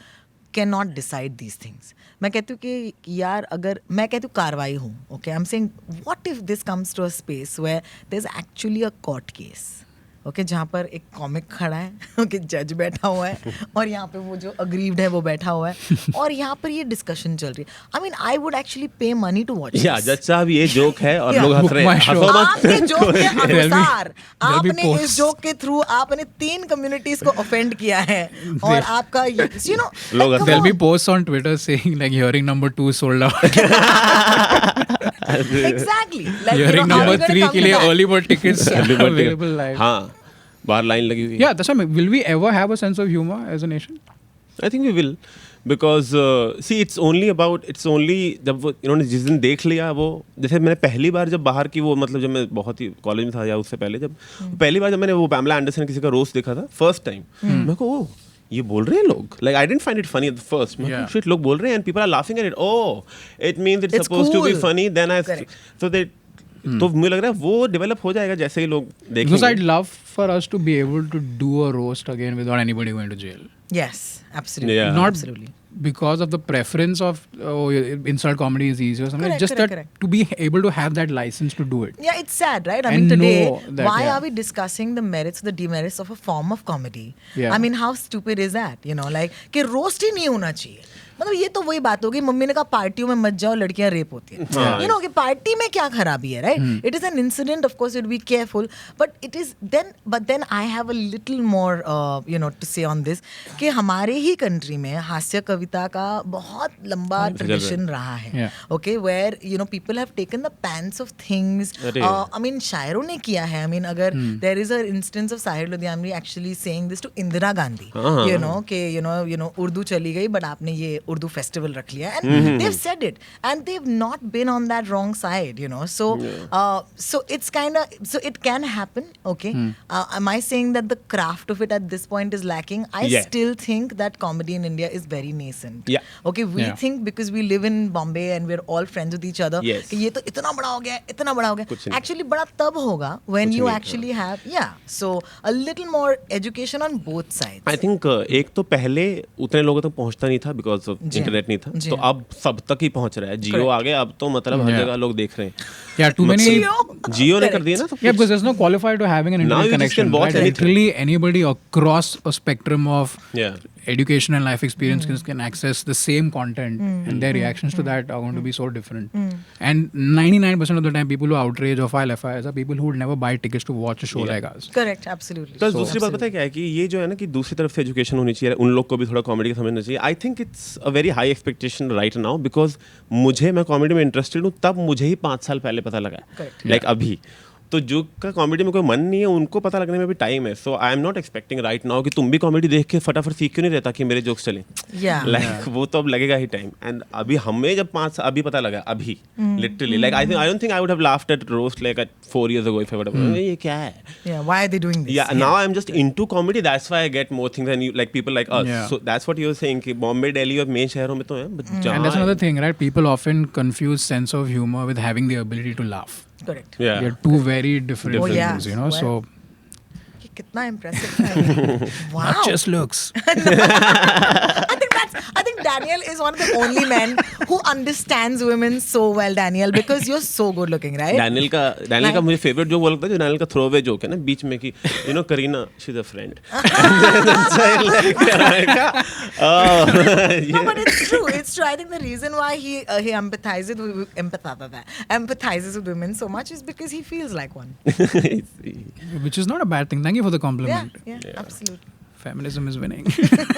cannot decide these things. मैं कहती हूँ कि यार अगर मैं कहती हूँ कार्रवाई हूँ, okay, I'm saying what if this comes to a space where there's actually a court case, okay, जहाँ पर एक कॉमिक खड़ा है, okay, जज बैठा हुआ है और यहाँ पे वो जो अग्रीव्ड है वो बैठा हुआ है और यहाँ पर ये डिस्कशन चल रही है. I mean I would actually pay money to watch या this. जज साहब ये जोक है और Yeah. लोग हंस रहे हैं. Book my हंसो show. मत. आपके जोक के अनुसार there'll be आपने इस posts. जोक के थ्रू आपने 3 कम्युनिटीज को ऑफेंड किया है और आपका you know लोग like, come There'll be on. posts on Twitter saying like hearing number 2 sold out. Exactly. Like, you Hearing know, are number we gonna 3 come के to लिए that? early bird tickets available live. हाँ बाहर line लगी हुई है. Yeah, that's why. Will we ever have a sense of humor as a nation? I think we will, because see it's only जब वो इन्होंने जिस दिन देख लिया वो, जैसे मैंने पहली बार जब बाहर की वो मतलब जब मैं बहुत ही कॉलेज में था या उससे पहले जब पहली बार जब मैंने वो पैमला एंडरसन किसी का रोस्ट देखा था फर्स्ट टाइम, मैं को ओ ये बोल रहे हैं लोग, like I didn't find it funny at the first. मैं Yeah. shit लोग बोल रहे हैं and people are laughing at it. Oh, it means it's It's supposed to be cool. funny. Then I Correct. so they तो मुझे लग रहा है वो डेवलप हो जाएगा जैसे ही लोग Because I'd देखेंगे. love for us to be able to do a roast again without anybody going to jail. Yes, absolutely. Yeah. Not Absolutely. because of the preference of insult comedy is easy or something. Correct, Just correct, that correct. to be able to have that license to do it. Yeah, it's sad, right? I And mean, today, know that, why yeah. are we discussing the merits, the demerits of a form of comedy? Yeah. I mean, how stupid is that? You know, like, कि roast ही नहीं होना चाहिए. मतलब ये तो वही बात होगी, मम्मी ने कहा पार्टियों में मत जाओ लड़कियां रेप होती हैं. हाँ. You know कि पार्टी में क्या खराबी है, right? It is an incident, of course, you would be careful, but it is then I have a little more you know to say on this कि हमारे ही country में हास्य कविता का बहुत लंबा tradition रहा है. Yeah. Okay, where you know people have taken the pants of things. अरे. I mean शायरों ने किया है. I mean अगर there is an instance of Sahir Ludhianvi actually saying this to Indira Gandhi, हाँ. you know कि you know Urdu चली गई but आपने ये उर्दू फेस्टिवल रख लिया, and they've said it and they've not been on that wrong side, you know, so so it's kind of, so it can happen, okay. Am I saying that the craft of it at this point is lacking? I Yeah. still think that comedy in India is very nascent. Yeah. Okay, we Yeah. think because we live in Bombay and we're all friends with each other Yes. कि ये तो इतना बड़ा हो गया है, इतना बड़ा हो गया. कुछ नहीं. Actually बड़ा तब होगा when कुछ you नहीं, actually have, yeah, so a little more education on both sides. I think एक तो पहले उतने लोगों तक पहुंचता नहीं था बिकॉज ऑफ इंटरनेट नहीं था, जी तो हाँ। अब सब तक ही पहुंच रहा है. जियो आ गया अब तो मतलब हर Yeah. जगह लोग देख रहे हैं. Yeah, too many. जियो ने कर दिया ना सब Yeah, because there's no qualifier to having an Now internet you just can connection. watch Right? anything. Literally anybody across a spectrum of Yeah. education and life experience can access the same content, and their reactions to that are going to be so different. And 99% of the time, people who outrage or file FIRs are people who would never buy tickets to watch a show like ours. Correct, absolutely. Plus दूसरी बात पता है क्या है कि ये जो है ना कि दूसरी तरफ से एजुकेशन होनी चाहिए, उन लोग को भी थोड़ा कॉमेडी का समझना चाहिए. I think it's a very high expectation right now, because मैं कॉमेडी में इंटरेस्टेड हूँ तब मुझे ही 5 साल पहले पता लगा, लाइक अभी. तो जो का कॉमेडी में कोई मन नहीं है उनको पता लगने में भी टाइम है. So I am not expecting right now कि तुम भी कॉमेडी देख के फटाफट सीख क्यों नहीं रहता कि मेरे जोक्स चलें. Yeah. लाइक वो तो अब लगेगा ही टाइम. एंड अभी हमें जब 5 साल अभी पता लगा, अभी literally like I don't think I would have laughed at roast like at 4 years ago if I would have ये क्या है. Yeah, why are they doing this? Yeah, now I'm just into comedy. That's why I get more things than you, like people like us. Yeah. So that's what you're saying कि Bombay, Delhi और main शहरों में तो है. But And जहाँ that's another thing, right? People often confuse sense of humor with having the ability to laugh. Correct. Yeah. They're two very different Oh, yeah. things, you know. Well, So ये कितना impressive है. Wow. not just looks. I think Daniel is one of the only men who understands women so well, Daniel, because you're so good looking, right? Daniel का मुझे favourite joke वो लगता है जो Daniel का थ्रोअवे जोक है ना बीच में कि you know Kareena she is a friend. No, but it's true. It's true. I think the reason why he empathizes with women so much is because he feels like one. Which is not a bad thing. Thank you for the Yeah, compliment. yeah, absolutely. Feminism is winning.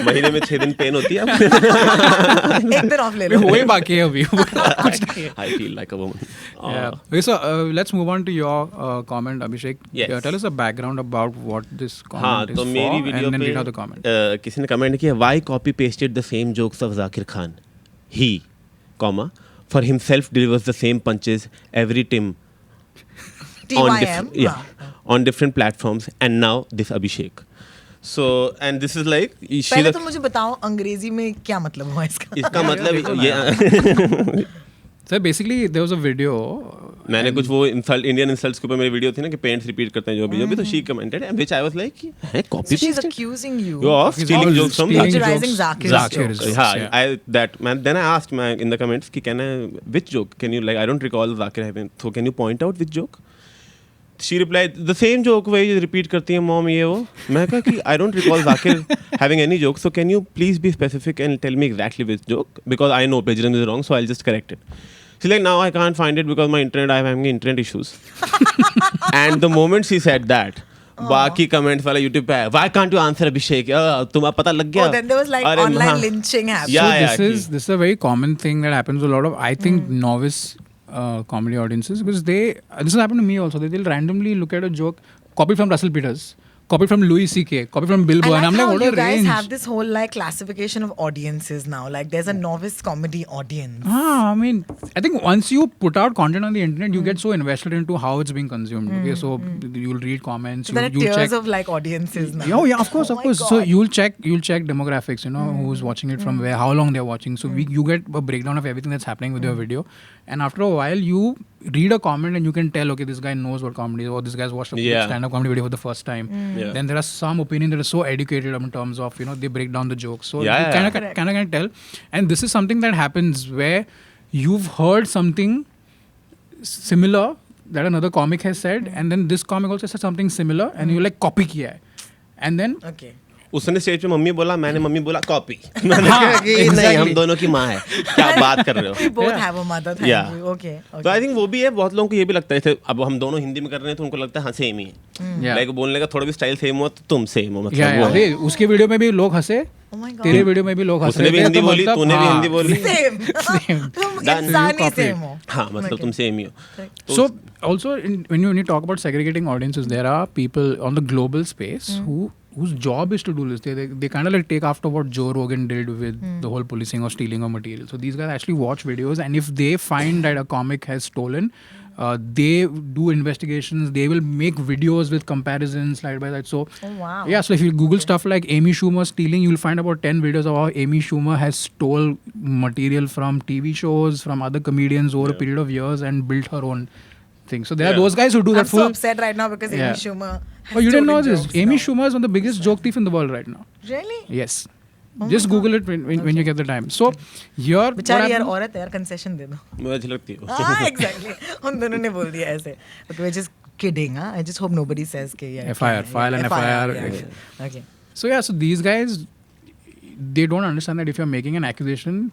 महीने में 6 दिन pen होती है. एक दिन off ले लो. वही बाकी है अभी. कुछ नहीं है. I feel like a woman. Yeah. Okay, so let's move on to your comment, Abhishek. Yes. Tell us a background about what this comment हाँ is तो for, मेरी वीडियो and then read पे out the comment. किसी ने comment किया why copy pasted the same jokes of Zakir Khan. He, comma, for himself delivers the same punches every time TYM. on different platforms, and now this Abhishek. So and this is like पहले तो मुझे बताओ अंग्रेजी में क्या मतलब हुआ इसका. इसका मतलब ये So basically, there was a video. मैंने कुछ वो इंसल्ट इंडियन इंसल्ट्स के ऊपर मेरी वीडियो थी ना कि पेरेंट्स रिपीट करते हैं जो भी तो she commented and which I was like है copy So she's accusing you. You are stealing jokes from stealing Plagiarizing jokes. Zakir's Zakir's jokes. jokes, Yeah, yeah. I that man. Then I asked in the comments कि can I which joke can you like I don't recall Zakir having so can you point out which joke. She replied the same joke where you repeat करती है mom ये वो. मैं कहा कि I don't recall Zakir having any joke, so can you please be specific and tell me exactly which joke because I know plagiarism is wrong, so I'll just correct it. She's like, now I can't find it because I'm having internet issues. And the moment she said that, बाकी comments वाला YouTube पे है, why can't you answer Abhishek? तुम्हें पता लग गया. Oh, then there was like अरे online हाँ. lynching happening. Yeah, So this is a very common thing that happens to a lot of, I think, novice comedy audiences, because this has happened to me also. They'll randomly look at a joke copied from Russell Peters, copied from Louis C.K., copied from Bill Burr, and I'm like, how what you a guys range. have this whole like classification of audiences now. Like there's a novice comedy audience. I mean, I think once you put out content on the internet, you get so invested into how it's being consumed. Okay, so you'll read comments, So there are you'll tiers check. of like audiences now. Oh yeah, of course, Oh of my course. God. So you'll check demographics. You know who's watching it from where, how long they're watching. So you get a breakdown of everything that's happening with your video, and after a while you read a comment and you can tell, okay, this guy knows what comedy is, or this guy's watched a Yeah. stand-up comedy video for the first time. Yeah. Then there are some opinion that is so educated in terms of they break down the jokes. So Yeah, you yeah. kind of can tell, and this is something that happens where you've heard something similar that another comic has said, and then this comic also said something similar, and you like copy किया है, and then Okay. उसने stage पे mummy बोला, मैंने mummy बोला copy. मैंने कहा कि नहीं हम दोनों की माँ है, क्या बात कर रहे हो. We both Yeah. have a mother. Thank Yeah. you. Okay. तो आई थिंक वो भी है, बहुत लोगों को ये भी लगता है जैसे अब हम दोनों हिंदी में कर रहे हैं तो उनको लगता है हाँ सेम ही है. Yeah. लाइक बोलने का थोड़ा भी स्टाइल सेम हो तो तुम सेम हो, yeah, मतलब वो yeah. है. अरे, उसके वीडियो में भी लोग हंसे, Oh my God. तेरे वीडियो में भी लोग हंस उसने रहे भी थे, हिंदी तो बोली, मतलब, तूने भी हाँ. हिंदी बोली. Same. तुम इंसान ही copy. same हो. हाँ मतलब तुम सेम ही हो. So also when you talk about segregating audiences, there are people on the global space whose job is to do this. They kind of like take after what Joe Rogan did with the whole policing or stealing of material. So these guys actually watch videos, and if they find that a comic has stolen, they do investigations. They will make videos with comparisons slide by slide. So Oh wow. yeah, so if you Google stuff like Amy Schumer stealing, you'll find about 10 videos of how Amy Schumer has stole material from TV shows, from other comedians over a period of years and built her own thing. So there are Yeah. those guys who do I'm that so full. upset right now because Yeah. Amy Schumer. Has Oh, you didn't know stolen this? jokes Amy now. Schumer is one of the biggest joke thief in the world right now. Really? Yes. Just Google it when you get the time. So here, what बेचारी यार happened- औरत है यार, concession दे दो. मुझे अच्छी लगती है हाँ, exactly. उन दोनों ने बोल दिया ऐसे. Okay, we're just kidding, huh? I just hope nobody says कि yeah. FIR, file an FIR. Yeah. Okay. So yeah, so these guys, they don't understand that if you're making an accusation,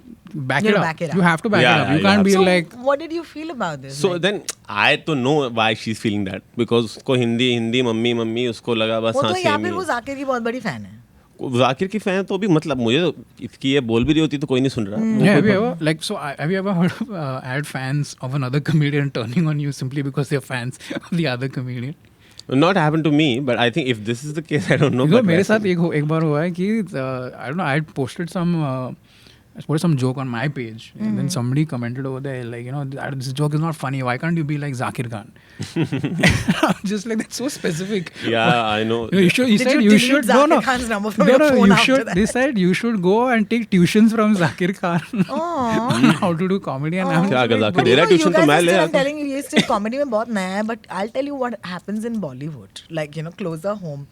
back You it gotta up. back it You up. have to back Yeah, it up. You you can't have be So like, what did you feel about this? So Like, then I to know why she's feeling that because उसको Hindi mummy उसको लगा बस वो हाँ तो या same फिर ही वो है। जाकिर की बहुत बड़ी फैन है. जाकिर की फैन तो भी मतलब मुझे तो इसकी ये बोल भी रही होती तो कोई नहीं सुन रहा yeah, have you ever like so? Have you ever heard of had fans of another comedian turning on you simply because they're fans of the other comedian? Not happened to me but I think if this is the case I don't know You know, but मेरे वैसे- साथ एक बार हुआ है कि I don't know, I had posted some joke on my page and then somebody commented over there like, you know, this joke is not funny, why can't you be like Zakir Khan? I'm just like, that's so specific. yeah I know You should, he Did said you you delete should Zakir Khan's number from no, your no, phone you after should, that? they said you should go and take tuitions from Zakir Khan Aww. on how to do comedy and I'm क्या just अगर like, Zakir But they you रहा know, you tuition तो guys मैं are ले still, I'm आता telling you, ये still comedy में बहुत नया है. But I'll tell you what happens in Bollywood. Like, you know, closer home.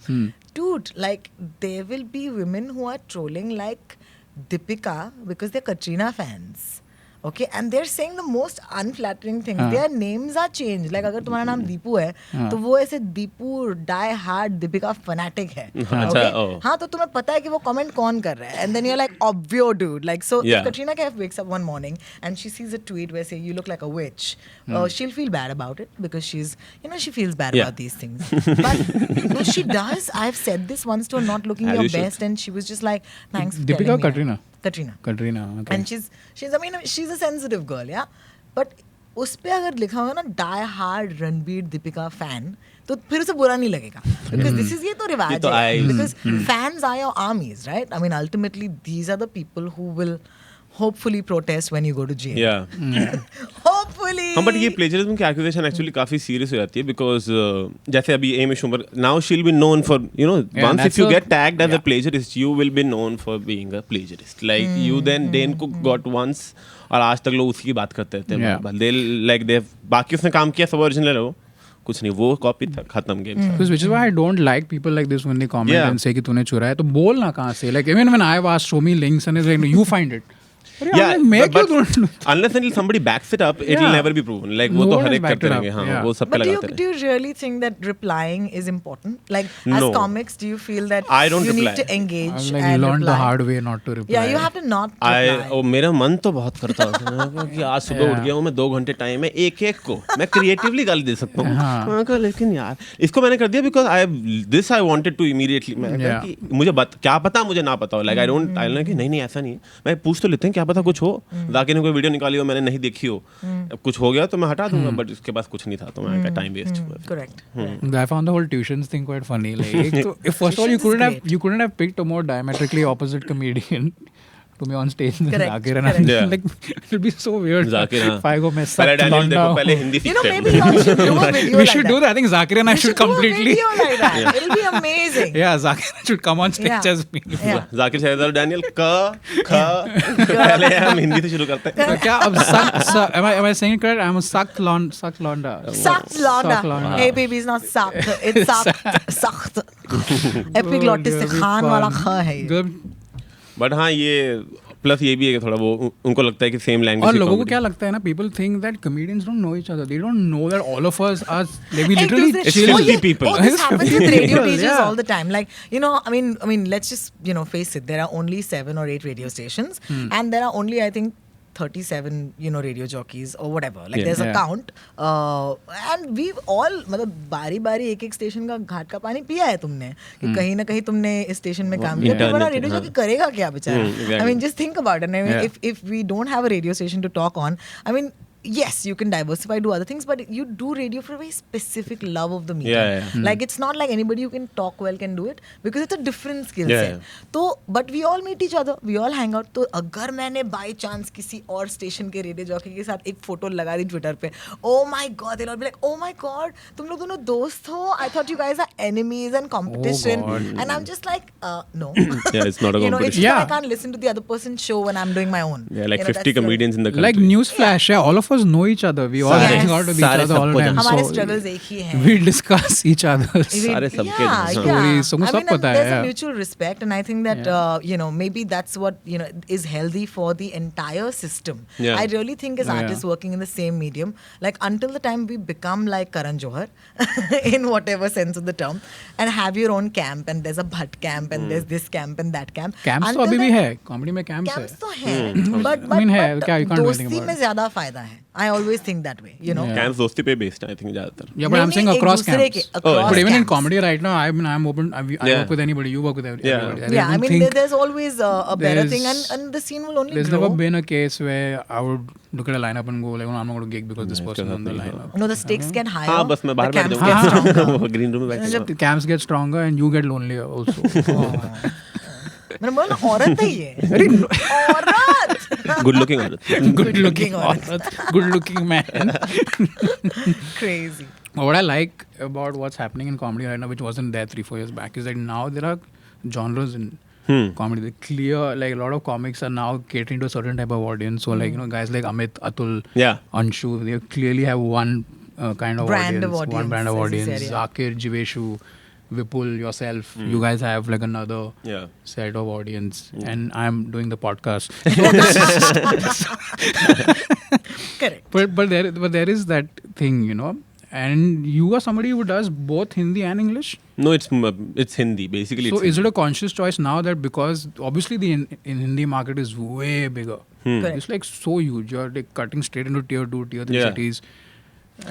Dude, like, there will be women who are trolling like Deepika because they're Katrina fans. Okay, and they're saying the most unflattering things. Their names are changed. Like अगर तुम्हारा नाम दीपू है, तो वो ऐसे Deepu die hard Deepika fanatic है. अच्छा, Okay? oh. हाँ, तो तुम्हें पता है कि वो comment कौन कर रहा है. And then you're like, obvio dude. Like, so Yeah. if Katrina Kaif wakes up one morning and she sees a tweet where say you look like a witch, she'll feel bad about it because she's, you know, she feels bad Yeah. about these things. But no, she does. I've said this once to her, not looking As your you should. best, and she was just like, thanks for Deepika telling or me. Katrina? Katrina. Katrina, okay. And she's I mean she's a sensitive girl, yeah. But उस पे अगर लिखा होगा ना die hard Ranbir Deepika fan, तो फिर उसे बुरा नहीं लगेगा. Because this is ये तो रिवाज तो है. Because fans are your armies, right? I mean ultimately these are the people who will hopefully protest when you go to jail. yeah Hopefully. हाँ बट ये प्लेजरिज्म की एक्यूजेशन एक्चुअली काफी serious हो जाती है बिकॉज जैसे अभी एमिश उमर now she will be known for you know once that's if you a- get tagged as a plagiarist you will be known for being a plagiarist like you then डेन को got once और आज तक लोग उसकी बात करते रहते Yeah. हैं दे लाइक दे बाकी उसने काम किया सब ओरिजिनल है वो कुछ नहीं वो कॉपी था खत्म game Because which is why I don't like people like this when they comment Yeah. and say कि तूने चुराया तो बोल ना कहाँ से. Like even when I've asked, show me links and it's like, no, you find it. But I'm like, मैं क्यों don't? unless until somebody backs it up it will Yeah. never be proven like वो No तो one her has एक backed करते it रहेंगे up. हाँ Yeah. वो सब पे But लगाते do रहे you really think that replying is important? Like as No. comics, do you feel that I don't you reply. need to engage I've like and learned reply? the hard way not to reply. Yeah, you have to not reply. ओ मेरा मन तो बहुत करता है कि आज सुबह उठ गया हूँ मैं 2 घंटे टाइम है एक को मैं क्रिएटिवली गाली दे सकता हूँ मैंने कहा, लेकिन यार इसको मैंने कर दिया because I wanted to immediately मैं कहा कि मुझे क्या पता मुझे ना पता हो लाइक आई डोंट आई कि नहीं ऐसा नहीं है मैं पूछ तो लेते हैं क्या पता कुछ हो जाके ने कोई वीडियो निकाली हो मैंने नहीं देखी हो अब कुछ हो गया तो मैं हटा दूंगा बट उसके पास कुछ नहीं था तो मैं टाइम वेस्ट हुआ Correct. I found the whole tuitions thing quite funny. Like, एक तो, if first of all, Tuitions is you couldn't have picked a more diametrically opposite comedian to be on stage than Correct, Zakir, and correct. I'm like, it would be so weird. Zakir हाँ if I go, मैं पहले sucked Daniel देखो Londa पहले हूँ. Hindi You know, सीखते maybe you all should do a video We like should do that. I think Zakir and I We should do a completely. video like that. It'll be amazing. Yeah, Zakir should come on stage Yeah. as me. Yeah. Zakir शायद और Daniel ख पहले हम हिंदी से शुरू करते हैं तो क्या अब am I saying it correct? I'm a sucked Londa. Sucked Londa. Hey baby, it's not sucked. It's sucked. Sucked. Epiglottis से खान वाला ख है ये. Good. बट हाँ ये प्लस ये भी है कि थोड़ा वो उनको लगता है कि सेम लैंग्वेज और लोगों को क्या लगता है ना, people think that comedians don't know each other. They don't know that all of us are like we एक literally दूसरे- chill. Oh, yeah. people. Oh, this happens with radio People, teachers yeah. all the time. Like, you know, I mean, let's just, you know, face it. There are only 7 or 8 radio stations, and there are only, I think, 37, you know, radio jockeys or whatever. Like, Yeah. there's a Yeah. count. And we've all, मतलब बारी-बारी एक station का घाट का पानी पिया है तुमने कि कहीं ना कहीं तुमने इस स्टेशन में काम किया. Intern तो बड़ा थे, रेडियो हाँ. जॉकी करेगा क्या बेचारा? exactly. I mean, just think about it. I mean, Yeah. if we don't have a radio station to talk on, I mean, yes, you can diversify, do other things, but you do radio for a very specific love of the medium. Yeah. Like it's not like anybody who can talk well can do it because it's a different skill Yeah, set. तो but we all meet each other, we all hang out. तो अगर मैंने by chance किसी और station के radio jockey के साथ एक फोटो लगा दी ट्विटर पे, oh my god, they'll all be like, oh my god, तुम लोग दोनों दोस्त हो? I thought you guys are enemies and competition. Oh God. And I'm just like, no. Yeah, it's not a You know, it's competition. just that Yeah. I can't listen to the other person's show when I'm doing my own. Yeah, like You know, 50 that's the- comedians in the country. Like newsflash, yeah, all of of us know each other. We all Yes. hang out with each सारे other all the सबको time. जानते हमारे So struggles एक ही हैं. we discuss each other's. सारे सबके yeah, stories, सबको I सब mean, पता है, there's a yeah. mutual respect, and I think that you know, maybe that's what, you know, is healthy for the entire system. Yeah. I really think as Yeah. artists working in the same medium, like until the time we become like Karan Johar, in whatever sense of the term, and have your own camp, and there's a Bhatt camp, and there's this camp and that camp. Camps तो Until अभी भी then- है, comedy में camps है. Camps तो हैं, but I mean, है, क्या, you can't do anything दोस्ती about में it. ज्यादा फायदा है. I always think that way, you know. Yeah. Camps दोस्ती पे बेस्ड है आई थिंक ज्यादातर. Yeah, but I'm saying नहीं, across एक दूसरे camps. के- across But even in camps. comedy right now, I'm open. I Yeah. work with anybody. You work with everybody. Yeah. Yeah, I don't mean, think there's always a better thing, there's- and the scene will only there's grow. never been a case where I would look at a lineup and go like, oh, I'm not going to gig because this इसके person साथ on the नहीं lineup. No, the stakes get higher. हाँ बस मैं बाहर the बैठ camps get जाऊंगा stronger. Green room में बैठ The camps get stronger and you get lonelier also. मैंने बोला ना, औरत है ये. औरत. गुड लुकिंग औरत. Good looking aurat. good looking man. Crazy. What I like about what's happening in comedy right now, which wasn't there 3-4 years back, is that now there are genres in comedy. They're clear, like a lot of comics are now catering to a certain type of audience. So like, you know, guys like Amit, Atul, Yeah. Anshu, they clearly have one kind of Brand audience, of audience, one brand of as you audience. said, yeah. Zakir, Jiveshu, Vipul, yourself, you guys have like another Yeah. set of audience, and I'm doing the podcast. Correct. but there is that thing, you know, and you are somebody who does both Hindi and English. No, it's Hindi basically. So it's is it a conscious choice now that because obviously the in Hindi market is way bigger, Correct. it's like so huge. You're like cutting straight into tier 2, tier 3 Yeah. cities,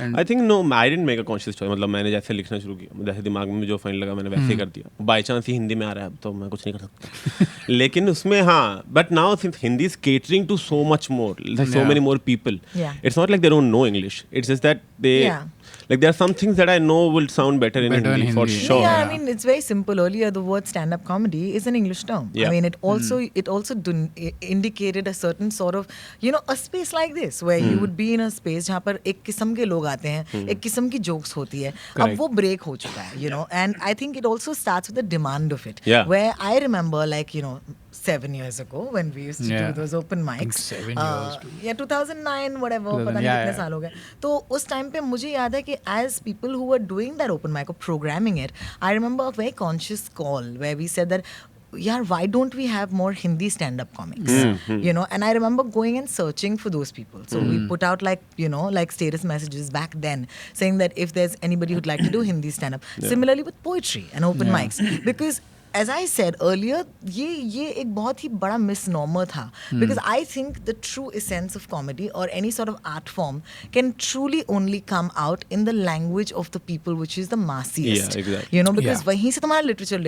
and I think no I didn't make a conscious choice. मतलब मैंने जैसे लिखना शुरू किया, जैसे दिमाग में जो फाइन लगा मैंने वैसे ही कर दिया. बाय चांस ही हिंदी में आ रहा है अब तो मैं कुछ नहीं कर सकता. लेकिन उसमें हाँ, but now since Hindi is catering to so much more, so Yeah. Many more people. Yeah. It's not like they don't know English. It's just that they Yeah. like there are some things that I know will sound better in Better in Hindi for Hindi. sure. Yeah, Yeah. I mean, it's very simple. Earlier, the word stand-up comedy is an English term. Yeah. I mean, it also indicated a certain sort of, you know, a space like this where you would be in a space जहाँ पर एक किस्म के लोग आते हैं, एक किस्म की jokes होती है. अब Correct. वो break हो चुका है, you know, and I think it also starts with the demand of it. Yeah. Where I remember, like, you know, 7 years ago when we used to Yeah. do those open I think mics. 7 years too. Yeah, 2009, whatever, 2000, पता नहीं yeah, कितने yeah. साल हो गए. तो उस time पे मुझे याद है कि as people who were doing that open mic or programming it, I remember a very conscious call where we said that, yeah, why don't we have more Hindi stand-up comics? You know, and I remember going and searching for those people. So we put out like, you know, like status messages back then saying that if there's anybody who'd like to do Hindi stand-up. Similarly with poetry and open Yeah. mics. Because as I said earlier, ये एक बहुत ही बड़ा misnomer था. Because I think the true essence of comedy or any sort of art form can truly only come out in the language of the people, which is the massiest. Yeah, exactly. You know, because Yeah. वहीं से तुम्हारा literature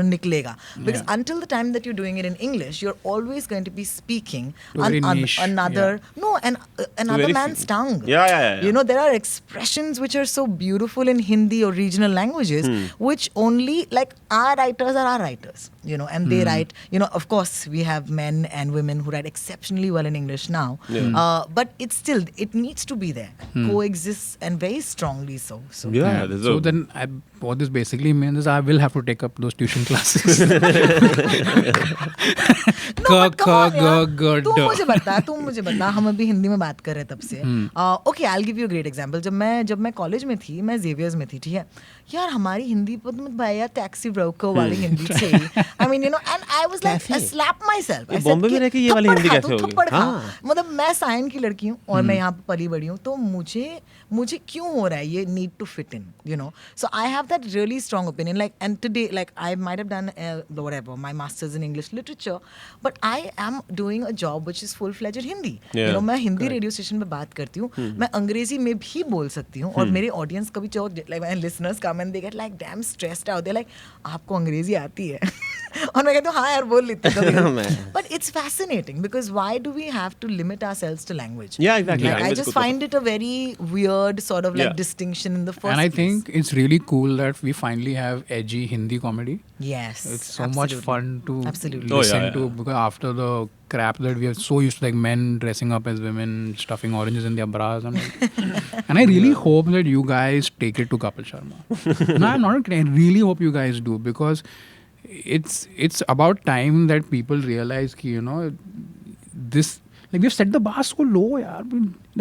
निकलेगा. Because Yeah. until the time that you're doing it in English, you're always going to be speaking To very niche, another another very man's tongue. Yeah. You know, there are expressions which are so beautiful in Hindi or regional languages, which only like our writers are our writers, you know, and they write, you know, of course we have men and women who write exceptionally well in English now, but it's still, it needs to be there, coexists and very strongly so. So Yeah, there's So a- then, what this basically means is I will have to take up those tuition classes. No, but come on, यार. तू मुझे बता हम अभी हिंदी में बात कर रहे हैं तब से. Okay, I'll give you a great example. जब मैं कॉलेज में थी, मैं जेवियर्स में थी, ठीक है यार, हमारी हिंदी पर मत भाई यार, टैक्सी ब्रोकर वाली हिंदी से. I mean, you know, and I was like, I slapped myself. I said Bombay में कि रह के ये वाली थप्पड़ हिंदी खा, कैसे तू होगी? थप्पड़ खा. हाँ. मतलब मैं साइन की लड़की हूँ और मैं यहाँ पे पली बड़ी हूँ, तो मुझे क्यों हो रहा है ये need to fit in, you know. So I have that really strong opinion, like, and today, like, I might have done whatever my masters in English literature, but I am doing a job which is full-fledged Hindi. Yeah. You know, मैं Hindi radio station पे बात करती हूँ, मैं अंग्रेजी में भी बोल सकती हूँ, और मेरे ऑडियंस कभी जो like my listeners come and they get like damn stressed out, they're like, आपको अंग्रेजी आती है? और मैं कहती हूँ हाँ यार बोल लेती हूँ. But it's fascinating because why do we have to limit ourselves to language? Yeah, exactly. Like, I Language just को तो- find it a very weird sort of like Yeah. distinction in the first And I place. think it's really cool that we finally have edgy Hindi comedy. Yes, It's so much absolutely. fun to Absolutely. Oh, listen yeah, to yeah. because after the crap that we are so used to, like men dressing up as women, stuffing oranges in their bras, and, and I really hope that you guys take it to Kapil Sharma. No, I'm not kidding. I really hope you guys do because it's about time that people realize, ki, you know, this. like we've set the bar so low, yaar.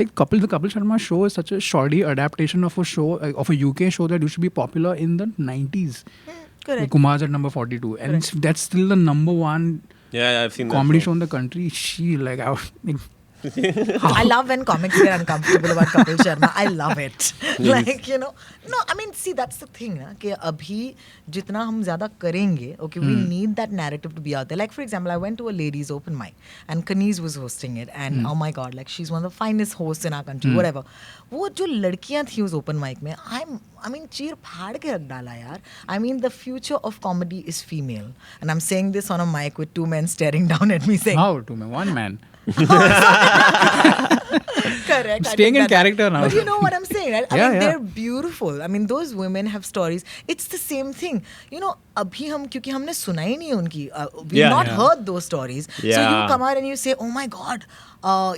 Like the Kapil Sharma show is such a shoddy adaptation of a show, of a UK show that used to be popular in the 90s. Correct. Kumar's at number 42, and that's still the number one Yeah, I've seen comedy that show in the country. She like, I love when comics get uncomfortable about Kapil Sharma. I love it. Like, you know, no, I mean, see, that's the thing, na, कि अभी जितना हम ज़्यादा करेंगे, okay, we need that narrative to be out there. Like, for example, I went to a ladies' open mic, and Kaniz was hosting it, and oh my God, like, she's one of the finest hosts in our country, whatever. वो जो लड़कियाँ थी उस open mic में, I mean, चीर फाड़ के रख डाला यार. I mean, the future of comedy is female, and I'm saying this on a mic with two men staring down at me saying, how to me, one man. Correct. Staying in character now. But you know what I'm saying, right? I Yeah, mean, yeah. they're beautiful. I mean, those women have stories. It's the same thing. You know, अभी हम क्योंकि हमने सुना ही नहीं उनकी, we've Yeah, not yeah. heard those stories. So you Yeah. come out and you say, oh my God,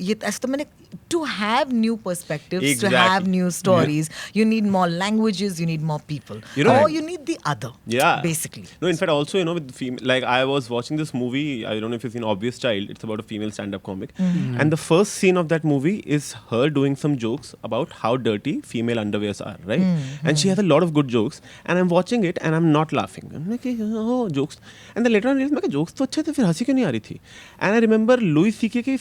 ये ऐसा तो मैंने to have new perspectives, to Exactly. have new stories, you need more languages, you need more people, You know, or you need the other. Yeah. Basically. No, in fact, also, you know, with like I was watching this movie. I don't know if you've seen Obvious Child. It's about a female stand-up comic, and the first scene of that movie is her doing some jokes about how dirty female underwears are, right? And she has a lot of good jokes, and I'm watching it and I'm not laughing. I'm like, oh, jokes. And then later on, I realized, मैं jokes तो अच्छे थे, फिर हंसी क्यों नहीं आ रही थी? And I remember Louis C.K. के